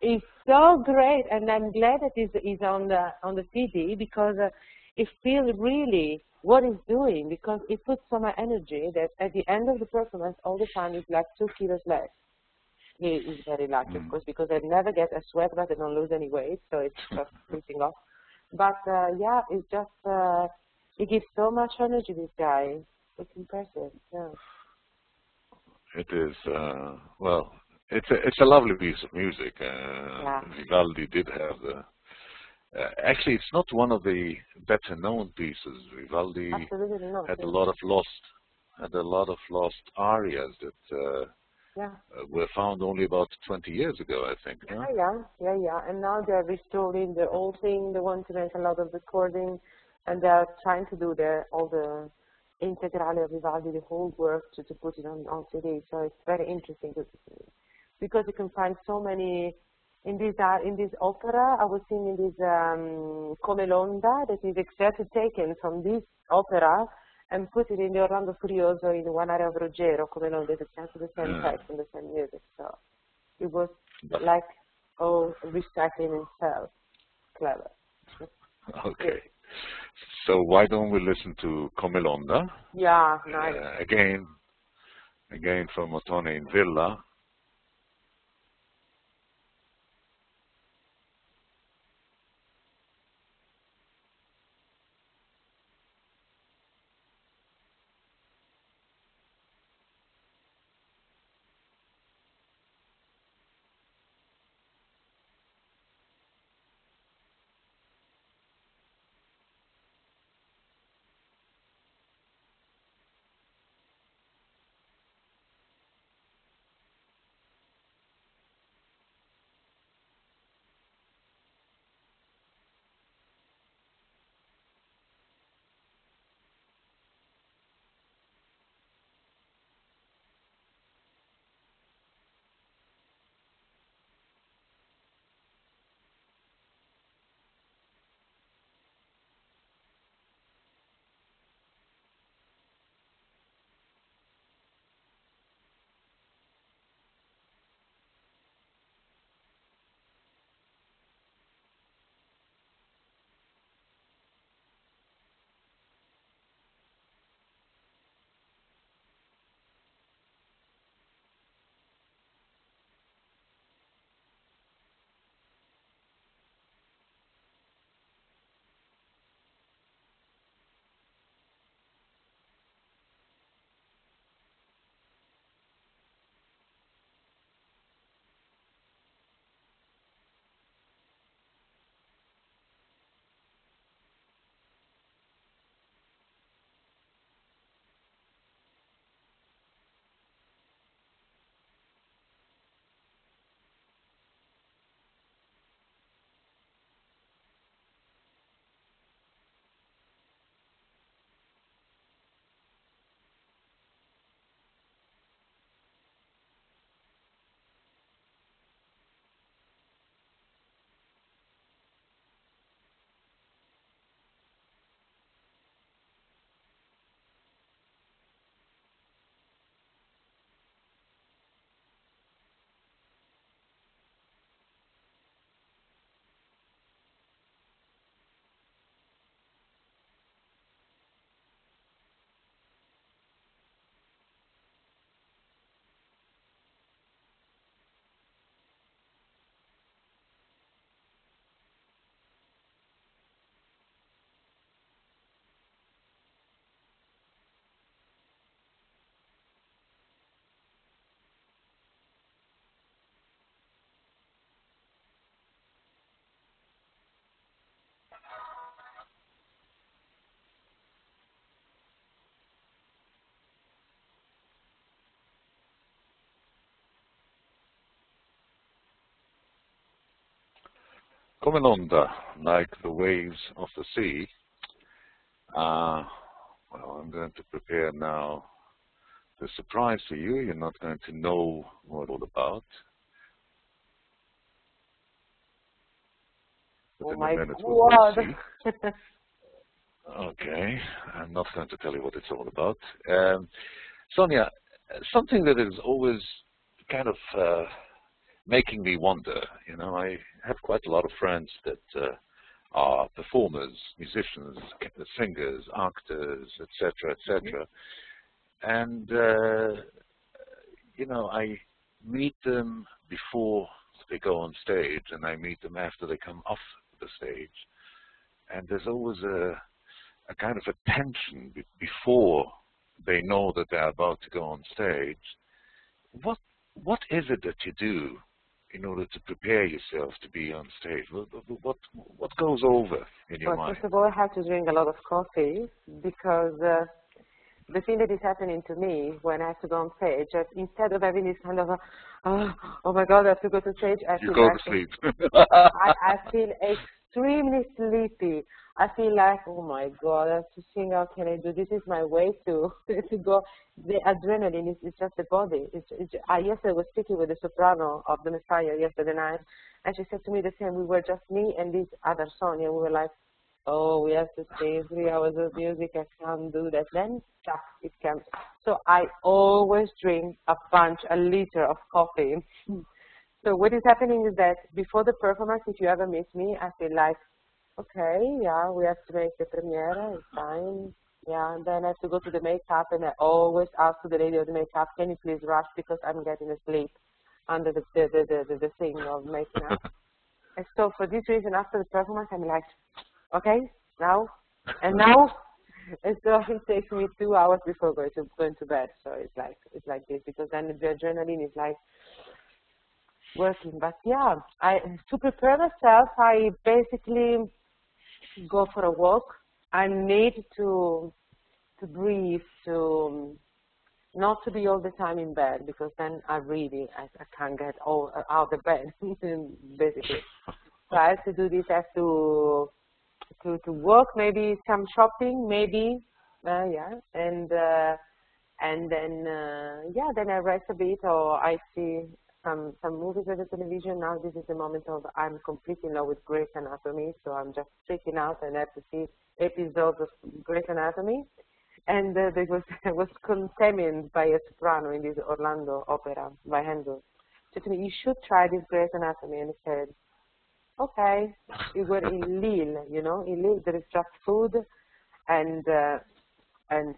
It's so great, and I'm glad that it's on the CD, because it feels really what he's doing, because it puts so much energy that at the end of the performance, all the time it's like 2 kilos less. He is very lucky, of course, because I never get a sweat, but I don't lose any weight, so it's just freezing off. But yeah, it's just he gives so much energy. This guy, it's impressive. Yeah. It is well. It's a lovely piece of music. Yeah. Vivaldi did have the. Actually, it's not one of the better known pieces. Vivaldi had a lot of lost arias that were found only about 20 years ago, I think. Huh? Yeah. And now they're restoring the whole thing. They want to make a lot of recording, and they're trying to do all the integrale of Vivaldi, the whole work, to put it on CD. So it's very interesting because you can find so many in this opera. I was seeing in this Come l'Onda, that is exactly taken from this opera and put it in the Orlando Furioso in one area of Ruggero, Come l'Onda. It's exactly the same text and the same music. So it was like recycling itself. Clever. Okay. So why don't we listen to Come l'Onda? Yeah, nice. Again from Ottone in Villa. Come l'onda, like the waves of the sea. Well, I'm going to prepare now the surprise for you. You're not going to know what it's all about. But Oh in my a minute we'll see. God! Okay, I'm not going to tell you what it's all about. Sonia, something that is always kind of making me wonder, you know, I have quite a lot of friends that are performers, musicians, singers, actors, etc., etc. And, you know, I meet them before they go on stage, and I meet them after they come off the stage. And there's always a kind of a tension before they know that they're about to go on stage. What is it that you do in order to prepare yourself to be on stage? What goes over in your mind? First of all, I have to drink a lot of coffee because the thing that is happening to me when I have to go on stage, instead of having this kind of, oh my God, I have to go to stage, I you feel go like to sleep. I feel extremely sleepy. I feel like, oh my God, I have to sing, how can I do? This is my way to go. The adrenaline is just the body. Yesterday I was speaking with the soprano of the Messiah yesterday night, and she said to me the same. We were just me and this other Sonia. We were like, oh, we have to sing 3 hours of music. I can't do that. Then, it comes. So I always drink a liter of coffee. So what is happening is that before the performance, if you ever meet me, I feel like, okay, yeah, we have to make the premiere, it's fine. Yeah, and then I have to go to the makeup, and I always ask to the lady of the makeup, can you please rush because I'm getting asleep under the thing of making up. And so for this reason, after the performance, I'm like, okay, now, and now. And so it takes me 2 hours before going to bed. So it's like this, because then the adrenaline is like working. But yeah, to prepare myself, I basically go for a walk. I need to breathe, to not to be all the time in bed, because then I can't get out of the bed basically. So I have to do this. I have to work, maybe some shopping, maybe, yeah, and then then I rest a bit, or I see some movies on the television. Now this is the moment of I'm completely in love with Grey's Anatomy, so I'm just freaking out and I have to see episodes of Grey's Anatomy. And I was contaminated by a soprano in this Orlando opera by Handel. She said to me, you should try this Grey's Anatomy, and I said, okay. We were in Lille, you know. In Lille, there is just food and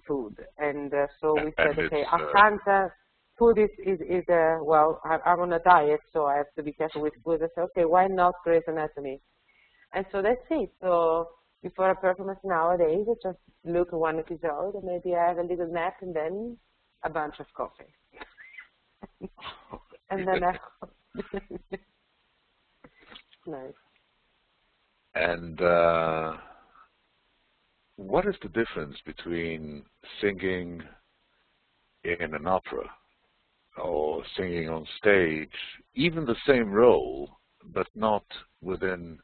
food, and so we said, okay, I can't. Food is well, I'm on a diet, so I have to be careful with food. I said, okay, why not Grey's Anatomy? And so that's it. So before a performance nowadays, I just look at one episode, and maybe I have a little nap, and then a bunch of coffee, and then nice. And what is the difference between singing in an opera or singing on stage, even the same role, but not within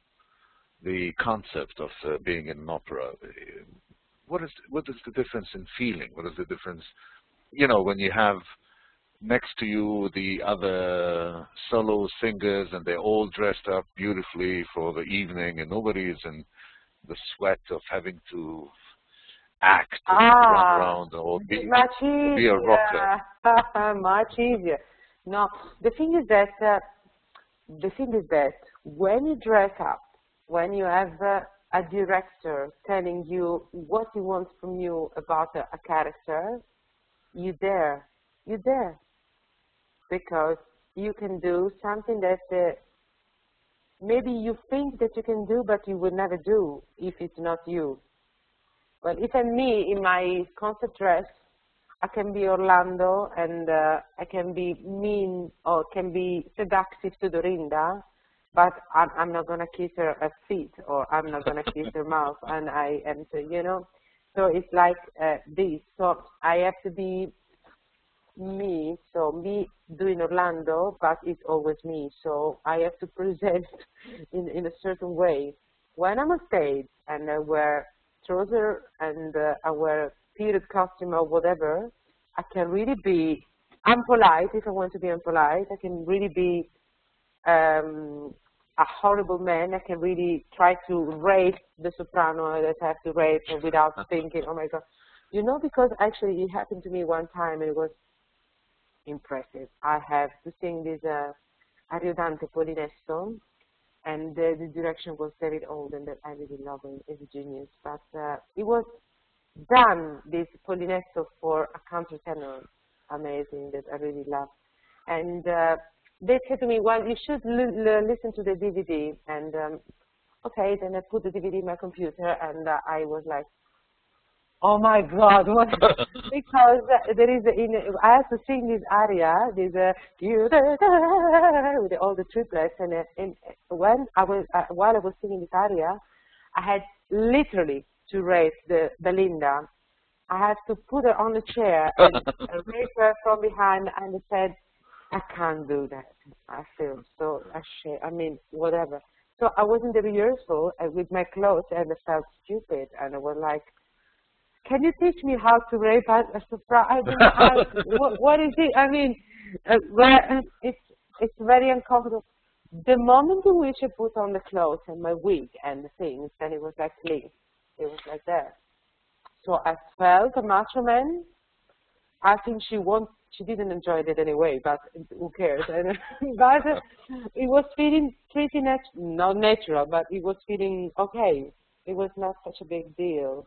the concept of being in an opera? What is the difference in feeling? What is the difference, you know, when you have next to you the other solo singers and they're all dressed up beautifully for the evening and nobody is in the sweat of having to act and run around or be a rocker? Much easier. No, the thing is that when you dress up, when you have a director telling you what he wants from you about a character, you're there. Because you can do something that maybe you think that you can do, but you would never do if it's not you. Well, if I'm me in my concert dress, I can be Orlando, and I can be mean or can be seductive to Dorinda, but I'm not going to kiss her feet, or I'm not going to kiss her mouth, and I am, you know. So it's like this. So I have to be me, so me doing Orlando, but it's always me, so I have to present in a certain way. When I'm on stage and I wear trousers and I wear period costume or whatever, I can really be unpolite if I want to be unpolite. I can really be a horrible man. I can really try to rape the soprano that I have to rape without thinking, oh my God. You know, because actually it happened to me one time and it was impressive. I have to sing this Ariodante Polinesso, and the direction was David Holden that I really love him, is a genius. But it was done, this Polinesso, for a countertenor, amazing, that I really love. And they said to me, well, you should listen to the DVD. And okay, then I put the DVD in my computer, and I was like, oh my God, what? Because there is, I have to sing this aria, this with all the triplets, and when I was, while I was singing this aria, I had literally to raise the Belinda. I had to put her on the chair and raise her from behind, and I said, I can't do that. I feel so ashamed. I mean, whatever. So I was in the rehearsal with my clothes, and I felt stupid, and I was like, can you teach me how to rape a soprano? I don't know how, what is it? I mean, it's very uncomfortable. The moment in which I put on the clothes and my wig and the things, then it was like clean. It was like that. So I felt a macho man. I think she didn't enjoy it anyway, but who cares? But it was feeling pretty not natural, but it was feeling okay. It was not such a big deal.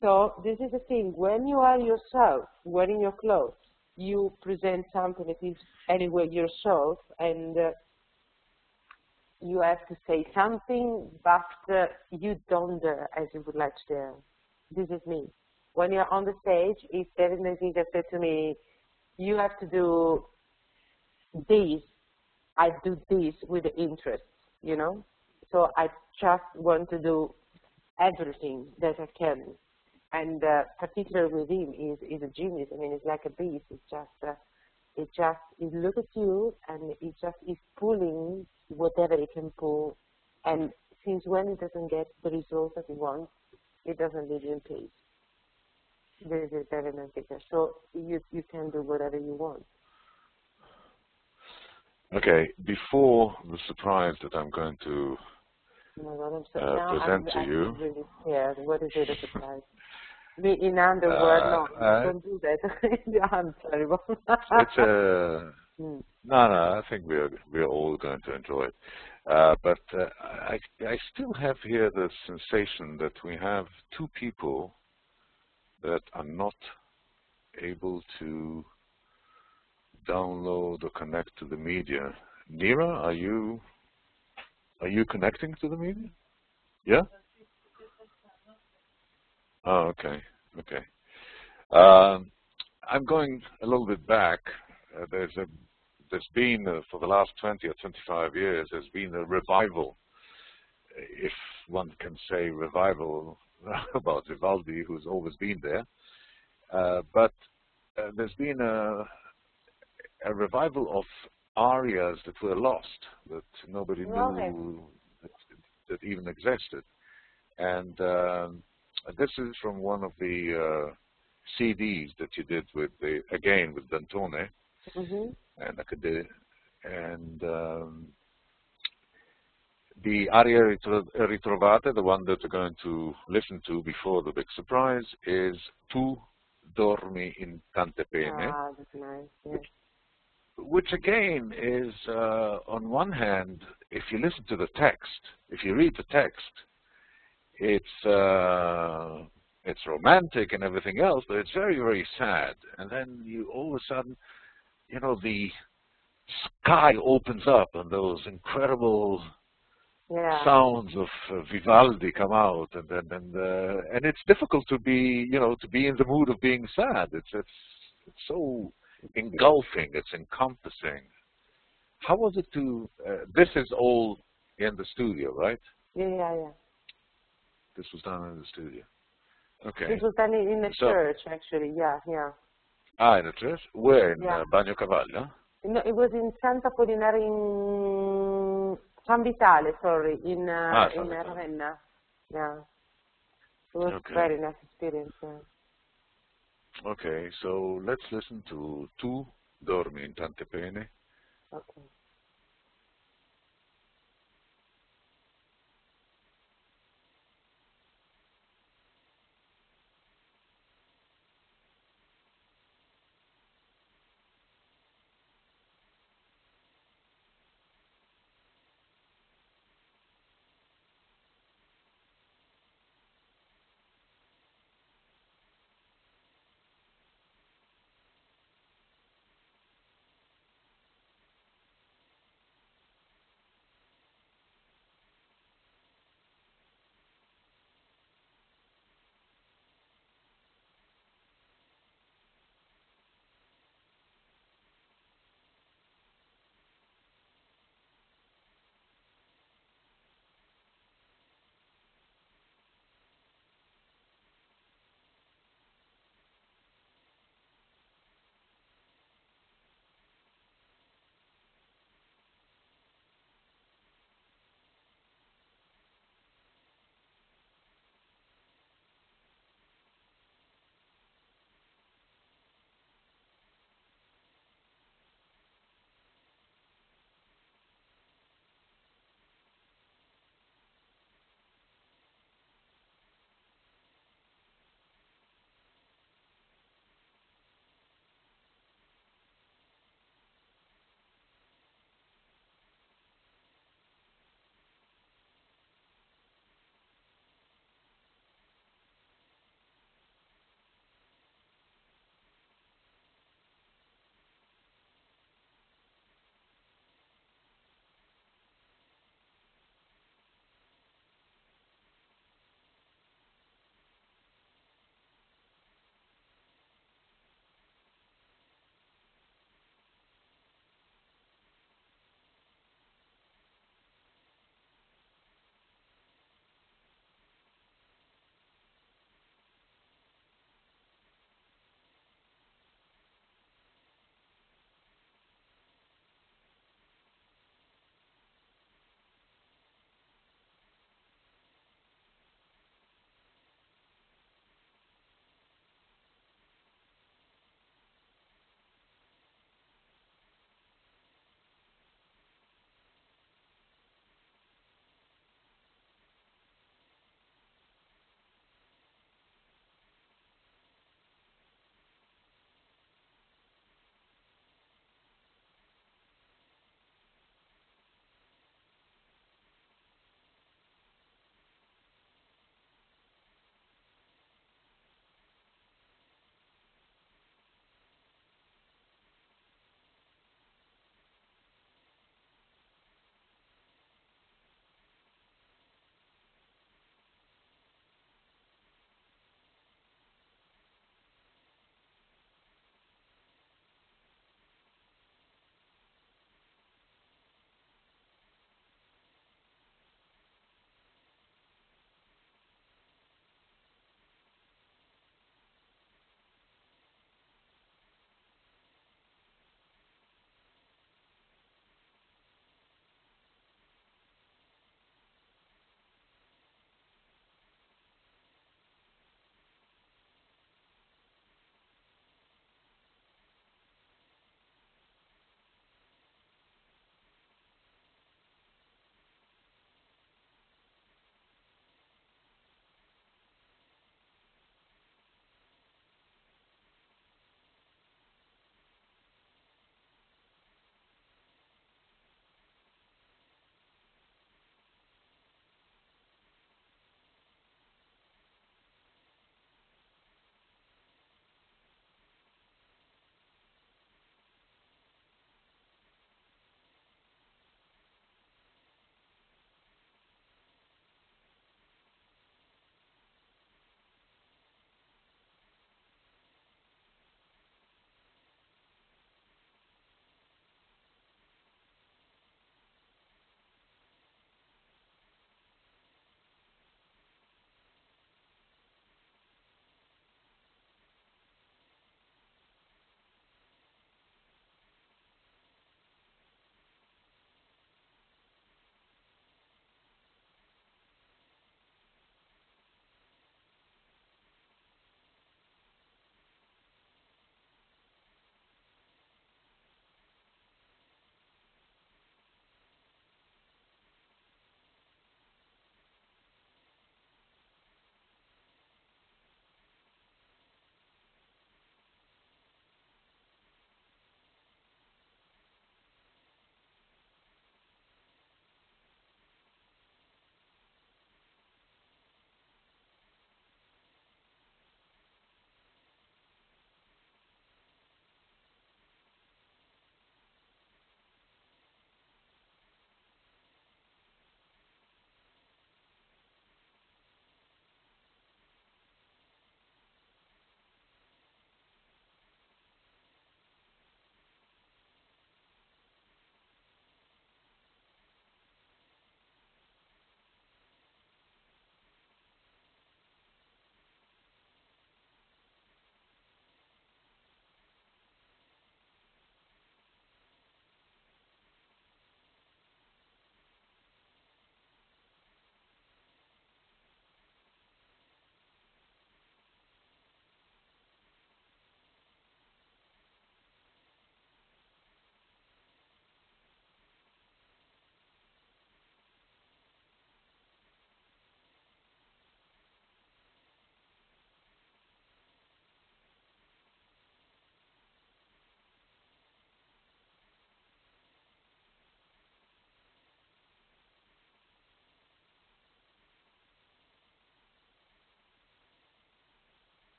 So this is the thing, when you are yourself, wearing your clothes, you present something that is anyway yourself, and you have to say something, but you don't dare as you would like to dare. This is me. When you're on the stage, if David Naziga said to me, you have to do this, I do this with the interest, you know? So I just want to do everything that I can. And particularly with him, he's a genius. I mean, it's like a beast. It looks at you, and is pulling whatever it can pull. And since when it doesn't get the result that he wants, it doesn't leave you in peace. This is very magical. So you can do whatever you want. Okay, before the surprise that I'm going to present to you. I'm really scared. What is it, a surprise? Me in underwear, no, don't do that. I'm terrible. It's a no. I think we're all going to enjoy it. But I still have here the sensation that we have two people that are not able to download or connect to the media. Nira, are you connecting to the media? Yeah. Oh, okay. Okay. I'm going a little bit back. There's been for the last 20 or 25 years, there's been a revival, if one can say revival, about Vivaldi, who's always been there. But there's been a revival of arias that were lost, that nobody knew that even existed. And this is from one of the CDs that you did with again with Dantone and Accadé, and the aria ritrovata, the one that we're going to listen to before the big surprise, is Tu dormi in tante pene. Ah, that's nice. Yeah. Which again is, on one hand, if you listen to the text, if you read the text, it's romantic and everything else, but it's very, very sad. And then you all of a sudden, you know, the sky opens up and those incredible sounds of Vivaldi come out, and it's difficult to be, you know, to be in the mood of being sad. It's so engulfing, it's encompassing. How was it to? This is all in the studio, right? Yeah. This was done in the studio. Okay. This was done in the church, actually. Yeah. Ah, in a church? Where? In Yeah. Bagno Cavaglia? No, it was in Santa Apollinaria in San Vitale, sorry, in San in Vitale. Ravenna. Yeah. It was Okay. very nice experience. Yeah. Okay, so let's listen to Tu dormi in tante pene. Okay.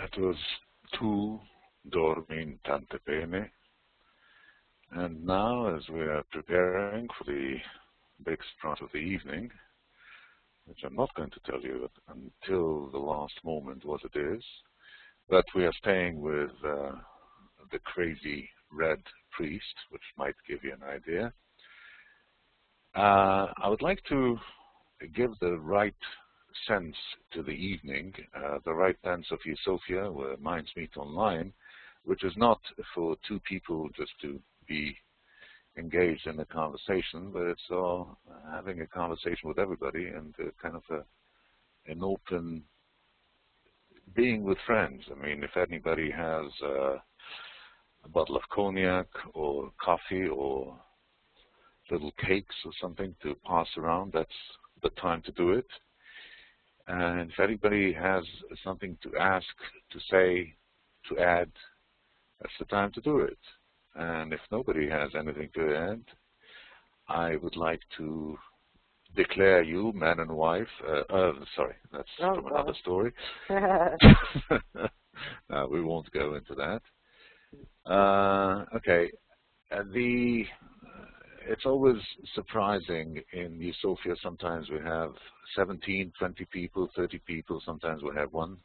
That was Tu dormi tante bene. And now, as we are preparing for the big start of the evening, which I'm not going to tell you until the last moment what it is, but we are staying with the crazy red priest, which might give you an idea. I would like to give the right sense to the evening, the right sense of U-Sophia, where minds meet online, which is not for two people just to be engaged in a conversation, but it's having a conversation with everybody and kind of an open being with friends. I mean, if anybody has a bottle of cognac or coffee or little cakes or something to pass around, that's the time to do it. And if anybody has something to ask, to say, to add, that's the time to do it. And if nobody has anything to add, I would like to declare you man and wife. Sorry, that's from another story. We won't go into that. Okay, it's always surprising in U-Sophia. Sometimes we have 17, 20 people, 30 people. Sometimes we have 1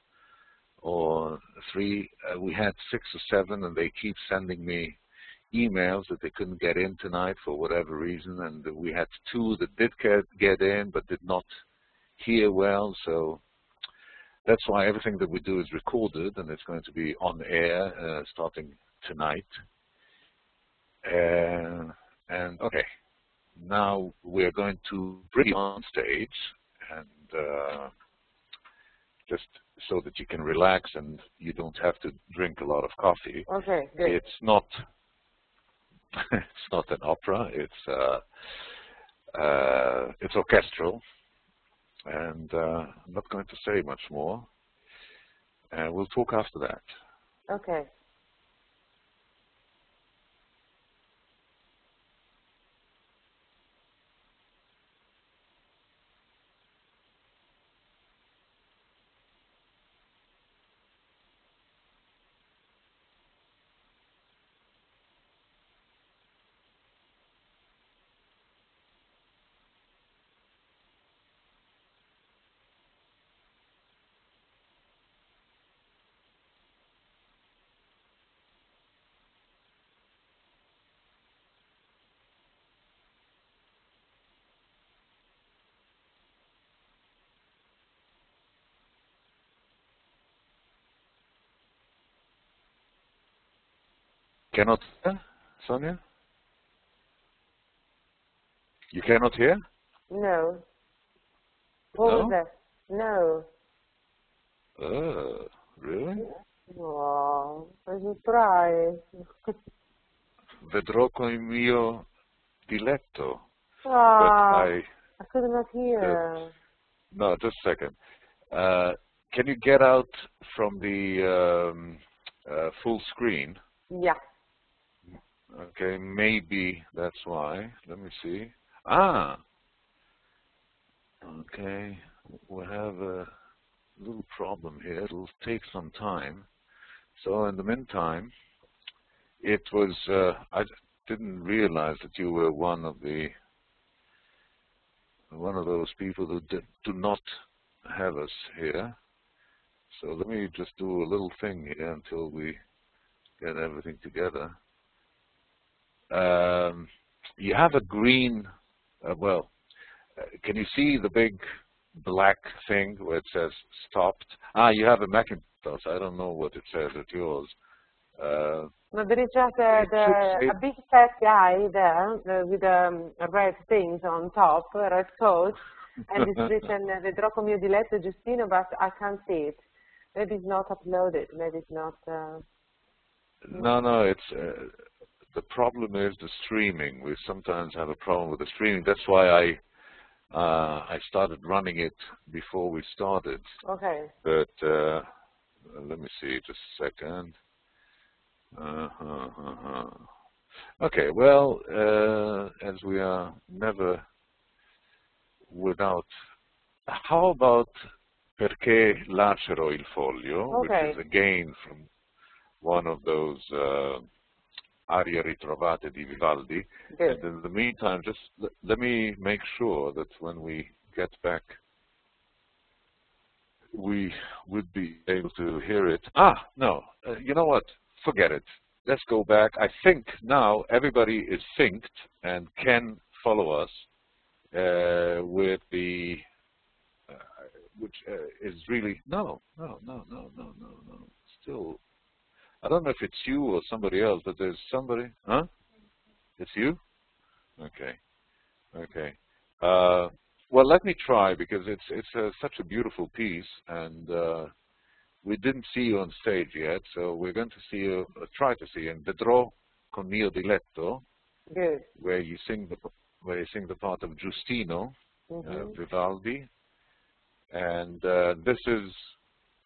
or 3. We had 6 or 7, and they keep sending me emails that they couldn't get in tonight for whatever reason. And we had 2 that did get in but did not hear well. So that's why everything that we do is recorded, and it's going to be on air starting tonight. And okay, now we're going to bring you on stage, and just so that you can relax and you don't have to drink a lot of coffee. Okay, good. It's not an opera. It's orchestral, and I'm not going to say much more. We'll talk after that. Okay. Cannot hear, Sonia? You cannot hear? No. What was that? No. Oh, really? Oh, I'm surprised. Vedrò con il mio diletto. Oh, But I could not hear. No, just a second. Can you get out from the full screen? Yeah. Okay, maybe that's why. Let me see. Ah, okay. We have a little problem here. It'll take some time. So in the meantime, it was. I didn't realize that you were one of those people who do not have us here. So let me just do a little thing here until we get everything together. You have a green, can you see the big black thing where it says stopped? Ah, you have a Macintosh. I don't know what it says at yours. No, there is just a big fat guy there with red things on top, red coat, and it's written Vedrò con mio diletto Giustino, but I can't see it. Maybe it's not uploaded. Maybe it's not. No, it's. The problem is the streaming. We sometimes have a problem with the streaming. That's why I started running it before we started. Okay. But let me see, just a second. Okay, well, as we are never without, how about Perché lacero il foglio, which is again from one of those arie ritrovate di Vivaldi. Good. And in the meantime, just let me make sure that when we get back, we would be able to hear it. Ah, no, you know what? Forget it. Let's go back. I think now everybody is synced and can follow us with the, which is really, no. Still, I don't know if it's you or somebody else, but there's somebody, huh? It's you? Okay. Well, let me try, because it's such a beautiful piece, and we didn't see you on stage yet, so we're going to see you, try to see you in Vedrò con mio diletto, good, where you sing the part of Giustino, Vivaldi, and this is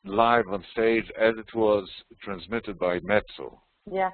live on stage as it was transmitted by Mezzo. Yeah.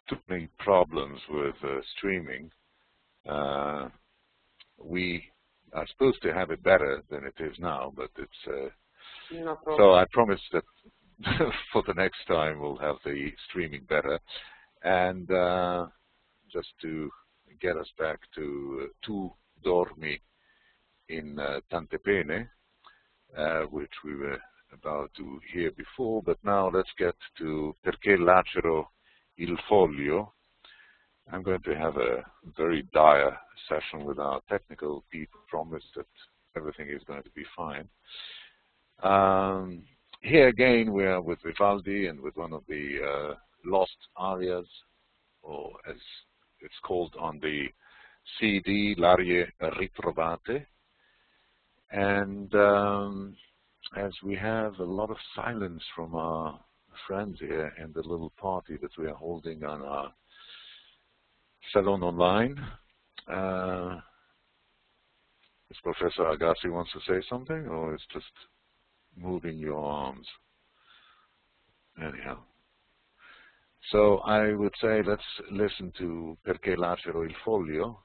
Too many problems with streaming. We are supposed to have it better than it is now, but it's No problem. so I promise that for the next time we'll have the streaming better. And just to get us back to Tu dormi in tante pene, which we were about to hear before, but now let's get to Perché lacero il foglio. I'm going to have a very dire session with our technical people, promise that everything is going to be fine. Here again we are with Vivaldi and with one of the lost arias, or as it's called on the CD, L'arie ritrovate. And as we have a lot of silence from our friends here in the little party that we are holding on our Salon Online, is Professor Agassi wants to say something, or it's just moving your arms? Anyhow. So I would say let's listen to Perché lacero il foglio.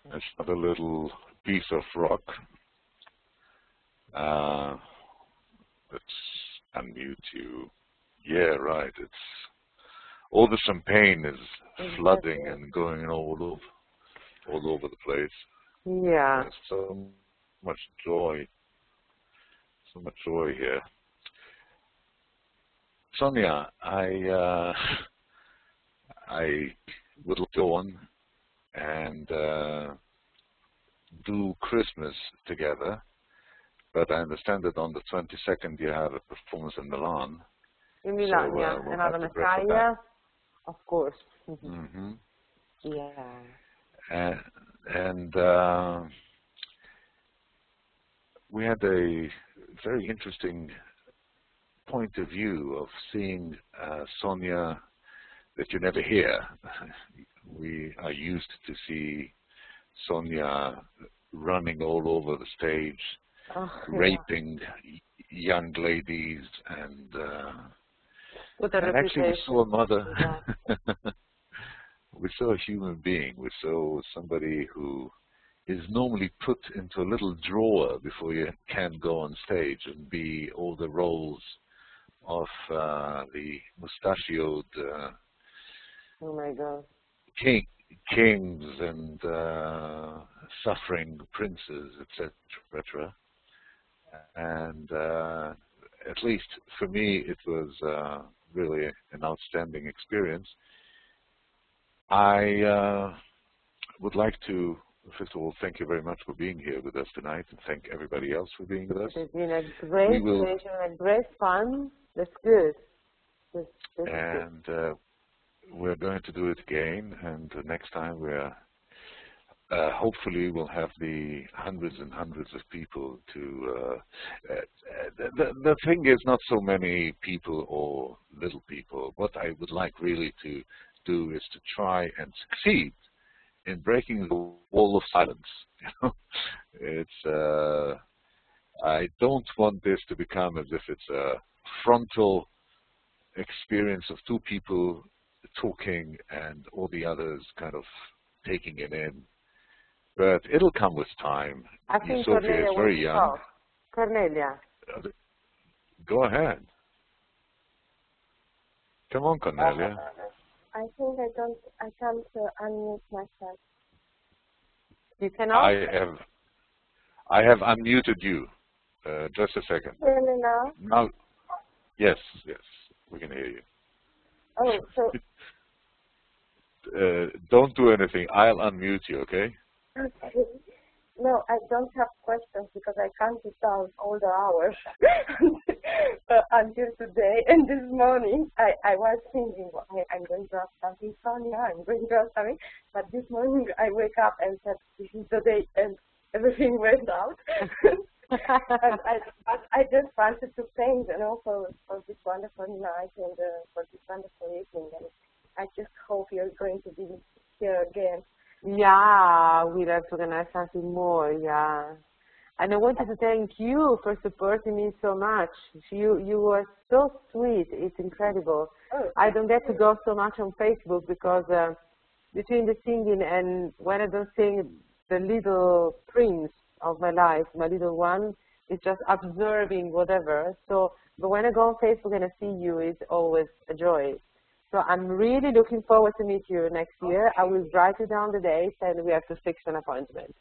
It's another little piece of rock. Let's unmute you. Yeah, right. It's all the champagne is flooding and going all over the place. Yeah. There's so much joy here. Sonia, I would go on and do Christmas together, but I understand that on the 22nd you have a performance in Milan. In Milan, yeah, another Messiah, of course. Mm-hmm. Yeah. And we had a very interesting point of view of seeing Sonia that you never hear. We are used to see Sonia running all over the stage, raping young ladies, and actually we saw a mother. We saw a human being. We saw somebody who is normally put into a little drawer before you can go on stage and be all the roles of the mustachioed oh my God. Kings and suffering princes, etc. And at least for me, it was really an outstanding experience. I would like to, first of all, thank you very much for being here with us tonight, and thank everybody else for being with us. It's been a great pleasure and great fun. That's good. And we're going to do it again, and next time we're hopefully we'll have the hundreds and hundreds of people to. The thing is not so many people or little people. What I would like really to do is to try and succeed in breaking the wall of silence. It's I don't want this to become as if it's a frontal experience of two people talking and all the others kind of taking it in. But it'll come with time. I think U-Sophia is very young. Cornelia. Go ahead. Come on, Cornelia. I think I can't unmute myself. You cannot? I have unmuted you. Just a second. Hear me now? Now, yes, we can hear you. Oh, so... don't do anything. I'll unmute you, okay? Okay. No, I don't have questions because I counted down all the hours until today. And this morning, I was thinking, I'm going to ask something, Sonia, I'm going to ask something. But this morning, I wake up and said, this is the day, and everything went out. And I just wanted to thank, for this wonderful night and for this wonderful evening. And I just hope you're going to be here again. Yeah, we'd have to organize something more, yeah. And I wanted to thank you for supporting me so much. You were so sweet. It's incredible. Oh, I don't get to go so much on Facebook because between the singing and when I don't sing, the little prince of my life, my little one, is just observing whatever. So, but when I go on Facebook and I see you, it's always a joy. So I'm really looking forward to meet you next year. I will write you down the date and we have to fix an appointment.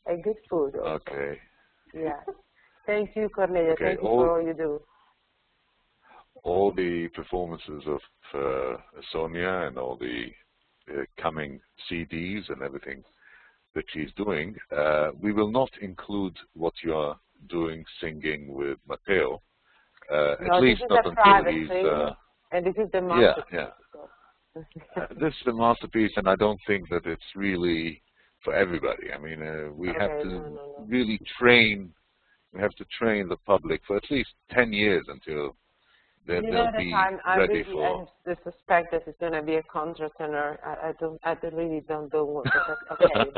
And good food also. Okay. Yeah. Thank you, Cornelia. Okay. Thank you for all you do. All the performances of Sonia and all the coming CDs and everything that she's doing, we will not include what you are doing singing with Matteo, at least not until he's... and this is the masterpiece. Yeah. This is the masterpiece, and I don't think that it's really for everybody. I mean, we have to really train. We have to train the public for at least 10 years until they'll be ready for. I suspect that it's going to be a countertenor. I really don't know. Okay.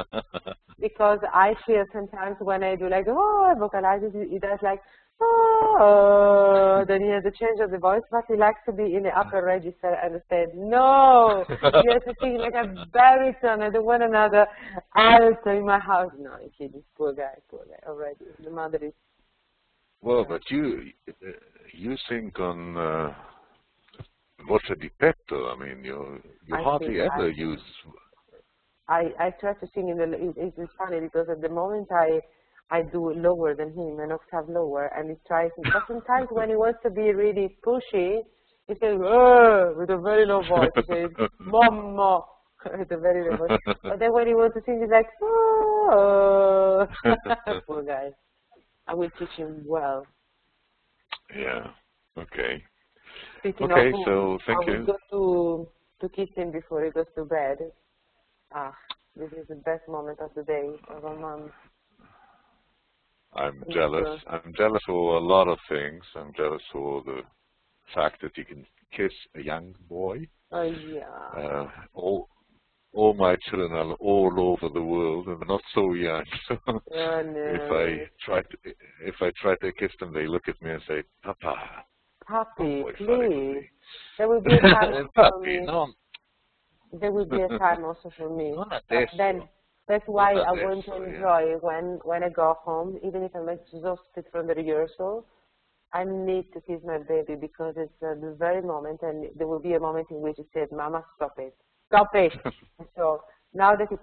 Because I feel sometimes when I do like, I vocalize it, it does like, oh, then he has a change of the voice, but he likes to be in the upper register and said, no, you have to sing like a baritone. I don't want another alto in my house. No, I'm kidding. Poor guy already. The mother is... Well, but you sing on voce di petto. I mean, you hardly ever use... I try to sing in the... It's funny because at the moment I do lower than him, an octave lower, and he tries... But sometimes when he wants to be really pushy, he says, oh, with a very low voice. He says, Mama, with a very low voice. But then when he wants to sing, he's like, oh. Poor guy. I will teach him well. Yeah, okay. Speaking okay, of whom, so thank you. I will go to kiss him before he goes to bed. This is the best moment of the day of a mom. I'm jealous. I'm jealous for a lot of things. I'm jealous for the fact that you can kiss a young boy. Oh, yeah. All my children are all over the world and they're not so young. So oh, no. if I try to kiss them, they look at me and say, "Papa." Papi, oh, please. There will be a time for me. No. There will be a time also for me. But then that's why I want to yeah. enjoy when I go home, even if I'm exhausted from the rehearsal. I need to kiss my baby because it's the very moment, and there will be a moment in which he says, "Mama, stop it, stop it." So now that it